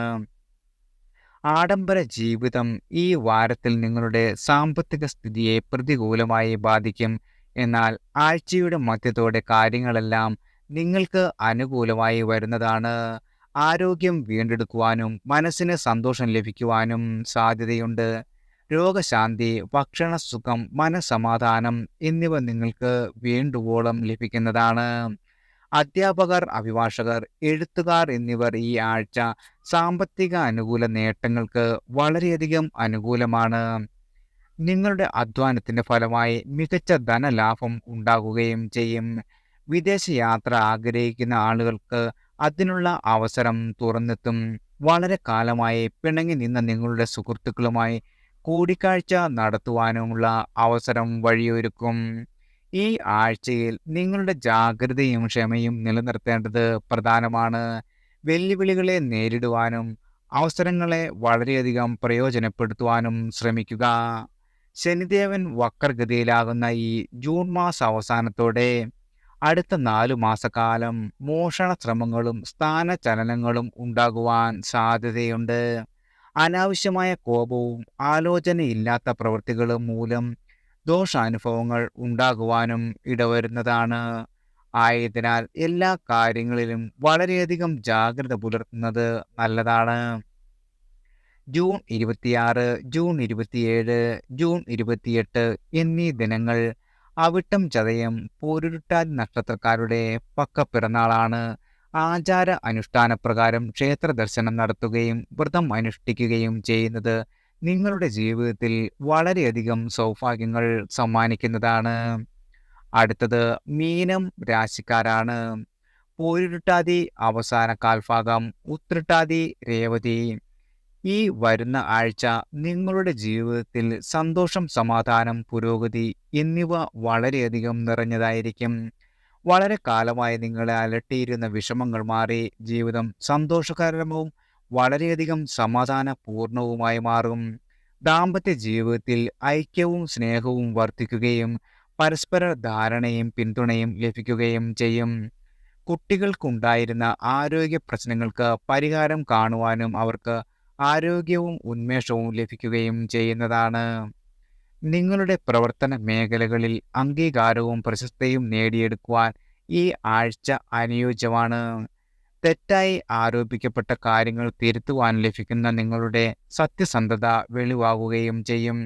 ആഡംബര ജീവിതം ഈ വാരത്തിൽ നിങ്ങളുടെ സാമ്പത്തിക സ്ഥിതിയെ പ്രതികൂലമായി ബാധിക്കും. എന്നാൽ ആഴ്ചയുടെ മധ്യത്തോടെ കാര്യങ്ങളെല്ലാം നിങ്ങൾക്ക് അനുകൂലമായി വരുന്നതാണ്. ആരോഗ്യം വീണ്ടെടുക്കുവാനും മനസ്സിന് സന്തോഷം ലഭിക്കുവാനും സാധ്യതയുണ്ട്. രോഗശാന്തി, ഭക്ഷണസുഖം, മനസ്സമാധാനം എന്നിവ നിങ്ങൾക്ക് വേണ്ടുവോളം ലഭിക്കുന്നതാണ്. അധ്യാപകർ, അഭിഭാഷകർ, എഴുത്തുകാർ എന്നിവർ ഈ ആഴ്ച സാമ്പത്തിക അനുകൂല നേട്ടങ്ങൾക്ക് വളരെയധികം അനുകൂലമാണ്. നിങ്ങളുടെ അധ്വാനത്തിന്റെ ഫലമായി മികച്ച ധനലാഭം ഉണ്ടാകുകയും ചെയ്യും. വിദേശയാത്ര ആഗ്രഹിക്കുന്ന ആളുകൾക്ക് അതിനുള്ള അവസരം തുറന്നെത്തും. വളരെ കാലമായി പിണങ്ങി നിന്ന നിങ്ങളുടെ സുഹൃത്തുക്കളുമായി കൂടിക്കാഴ്ച നടത്തുവാനുമുള്ള അവസരം വഴിയൊരുക്കും. ഈ ആഴ്ചയിൽ നിങ്ങളുടെ ജാഗ്രതയും ക്ഷമയും നിലനിർത്തേണ്ടത് പ്രധാനമാണ്. വെല്ലുവിളികളെ നേരിടുവാനും അവസരങ്ങളെ വളരെയധികം പ്രയോജനപ്പെടുത്തുവാനും ശ്രമിക്കുക. ശനിദേവൻ വക്രഗതിയിലാകുന്ന ഈ ജൂൺ മാസ അവസാനത്തോടെ അടുത്ത 4 മാസക്കാലം മോഷണ ശ്രമങ്ങളും സ്ഥാനചലനങ്ങളും ഉണ്ടാകുവാൻ സാധ്യതയുണ്ട്. അനാവശ്യമായ കോപവും ആലോചനയില്ലാത്ത പ്രവൃത്തികളും മൂലം ദോഷാനുഭവങ്ങൾ ഉണ്ടാകുവാനും ഇടവരുന്നതാണ്. ആയതിനാൽ എല്ലാ കാര്യങ്ങളിലും വളരെയധികം ജാഗ്രത പുലർത്തുന്നത് നല്ലതാണ്. ജൂൺ 26, ജൂൺ 27, ജൂൺ 28 എന്നീ ദിനങ്ങൾ അവിട്ടം, ചതയം, പൂരുരുട്ടാതി നക്ഷത്രക്കാരുടെ പക്കപ്പിറന്നാളാണ്. ആചാര അനുഷ്ഠാനപ്രകാരം ക്ഷേത്ര ദർശനം നടത്തുകയും വ്രതം അനുഷ്ഠിക്കുകയും ചെയ്യുന്നത് നിങ്ങളുടെ ജീവിതത്തിൽ വളരെയധികം സൗഭാഗ്യങ്ങൾ സമ്മാനിക്കുന്നതാണ്. അടുത്തത് മീനം രാശിക്കാരാണ്. പൂരുരുട്ടാതി അവസാന കാൽഭാഗം, ഉത്രട്ടാതി, രേവതി. ഈ വരുന്ന ആഴ്ച നിങ്ങളുടെ ജീവിതത്തിൽ സന്തോഷം, സമാധാനം, പുരോഗതി എന്നിവ വളരെയധികം നിറഞ്ഞതായിരിക്കും. വളരെ കാലമായി നിങ്ങളെ അലട്ടിയിരുന്ന വിഷമങ്ങൾ മാറി ജീവിതം സന്തോഷകരവും വളരെയധികം സമാധാനപൂർണവുമായി മാറും. ദാമ്പത്യ ജീവിതത്തിൽ ഐക്യവും സ്നേഹവും വർദ്ധിക്കുകയും പരസ്പര ധാരണയും പിന്തുണയും ലഭിക്കുകയും ചെയ്യും. കുട്ടികൾക്കുണ്ടായിരുന്ന ആരോഗ്യ പ്രശ്നങ്ങൾക്ക് പരിഹാരം കാണുവാനും അവർക്ക് ആരോഗ്യവും ഉന്മേഷവും ലഭിക്കുകയും ചെയ്യുന്നതാണ്. നിങ്ങളുടെ പ്രവർത്തന മേഖലകളിൽ അംഗീകാരവും പ്രശസ്തിയും നേടിയെടുക്കുവാൻ ഈ ആഴ്ച അനുയോജ്യമാണ്. തെറ്റായി ആരോപിക്കപ്പെട്ട കാര്യങ്ങൾ തിരുത്തുവാൻ ലഭിക്കുന്ന നിങ്ങളുടെ സത്യസന്ധത വെളിവാകുകയും ചെയ്യും.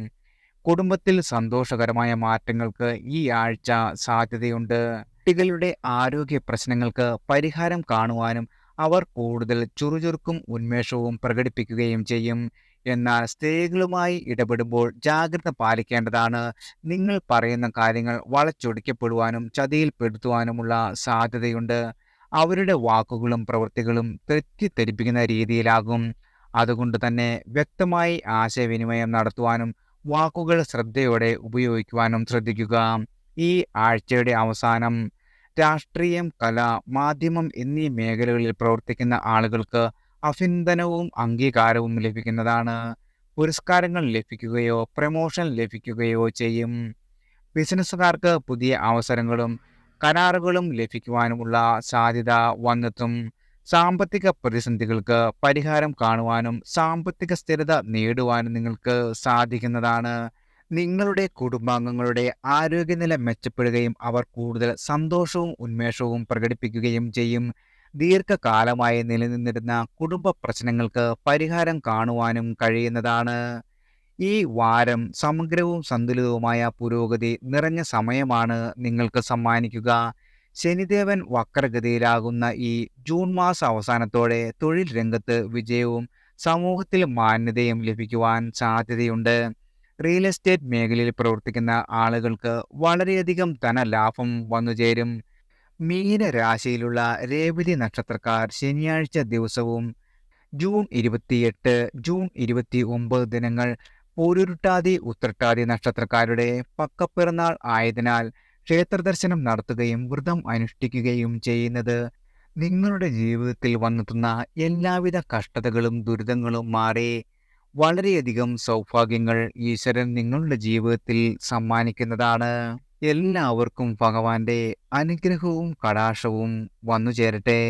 കുടുംബത്തിൽ സന്തോഷകരമായ മാറ്റങ്ങൾക്ക് ഈ ആഴ്ച സാധ്യതയുണ്ട്. കുട്ടികളുടെ ആരോഗ്യ പ്രശ്നങ്ങൾക്ക് പരിഹാരം കാണുവാനും അവർ കൂടുതൽ ചുറുചുറുക്കും ഉന്മേഷവും പ്രകടിപ്പിക്കുകയും ചെയ്യും. എന്നാൽ സ്ത്രീകളുമായി ഇടപെടുമ്പോൾ ജാഗ്രത പാലിക്കേണ്ടതാണ്. നിങ്ങൾ പറയുന്ന കാര്യങ്ങൾ വളച്ചൊടിക്കപ്പെടുവാനും ചതിയിൽപ്പെടുത്തുവാനുമുള്ള സാധ്യതയുണ്ട്. അവരുടെ വാക്കുകളും പ്രവൃത്തികളും തെറ്റിദ്ധരിപ്പിക്കുന്ന രീതിയിലാകും. അതുകൊണ്ട് തന്നെ വ്യക്തമായി ആശയവിനിമയം നടത്തുവാനും വാക്കുകൾ ശ്രദ്ധയോടെ ഉപയോഗിക്കുവാനും ശ്രദ്ധിക്കുക. ഈ ആഴ്ചയുടെ അവസാനം രാഷ്ട്രീയം, കല, മാധ്യമം എന്നീ മേഖലകളിൽ പ്രവർത്തിക്കുന്ന ആളുകൾക്ക് അഭിനന്ദനവും അംഗീകാരവും ലഭിക്കുന്നതാണ്. പുരസ്കാരങ്ങൾ ലഭിക്കുകയോ പ്രമോഷൻ ലഭിക്കുകയോ ചെയ്യും. ബിസിനസ്സുകാർക്ക് പുതിയ അവസരങ്ങളും കരാറുകളും ലഭിക്കുവാനുമുള്ള സാധ്യത വന്നെത്തും. സാമ്പത്തിക പ്രതിസന്ധികൾക്ക് പരിഹാരം കാണുവാനും സാമ്പത്തിക സ്ഥിരത നേടുവാനും നിങ്ങൾക്ക് സാധിക്കുന്നതാണ്. നിങ്ങളുടെ കുടുംബാംഗങ്ങളുടെ ആരോഗ്യനില മെച്ചപ്പെടുകയും അവർ കൂടുതൽ സന്തോഷവും ഉന്മേഷവും പ്രകടിപ്പിക്കുകയും ചെയ്യും. ദീർഘകാലമായി നിലനിന്നിരുന്ന കുടുംബ പ്രശ്നങ്ങൾക്ക് പരിഹാരം കാണുവാനും കഴിയുന്നതാണ്. ഈ വാരം സമഗ്രവും സന്തുലിതവുമായ പുരോഗതി നിറഞ്ഞ സമയമാണ് നിങ്ങൾക്ക് സമ്മാനിക്കുക. ശനിദേവൻ വക്രഗതിയിലാകുന്ന ഈ ജൂൺ മാസ അവസാനത്തോടെ തൊഴിൽ രംഗത്ത് വിജയവും സമൂഹത്തിൽ മാന്യതയും ലഭിക്കുവാൻ സാധ്യതയുണ്ട്. റിയൽ എസ്റ്റേറ്റ് മേഖലയിൽ പ്രവർത്തിക്കുന്ന ആളുകൾക്ക് വളരെയധികം ധനലാഭം വന്നുചേരും. മീനരാശിയിലുള്ള രേവതി നക്ഷത്രക്കാർ ശനിയാഴ്ച ദിവസവും ജൂൺ 28, ജൂൺ 29 ദിനങ്ങൾ പൂരുരുട്ടാതി ഉത്രട്ടാതി നക്ഷത്രക്കാരുടെ പക്കപ്പിറന്നാൾ ആയതിനാൽ ക്ഷേത്രദർശനം നടത്തുകയും വ്രതം അനുഷ്ഠിക്കുകയും ചെയ്യുന്നത് നിങ്ങളുടെ ജീവിതത്തിൽ വന്നെത്തുന്ന എല്ലാവിധ കഷ്ടതകളും ദുരിതങ്ങളും മാറി വളരെയധികം സൗഭാഗ്യങ്ങൾ ഈശ്വരൻ നിങ്ങളുടെ ജീവിതത്തിൽ സമ്മാനിക്കുന്നതാണ്. എല്ലാവർക്കും ഭഗവാന്റെ അനുഗ്രഹവും കടാക്ഷവും വന്നു ചേരട്ടെ.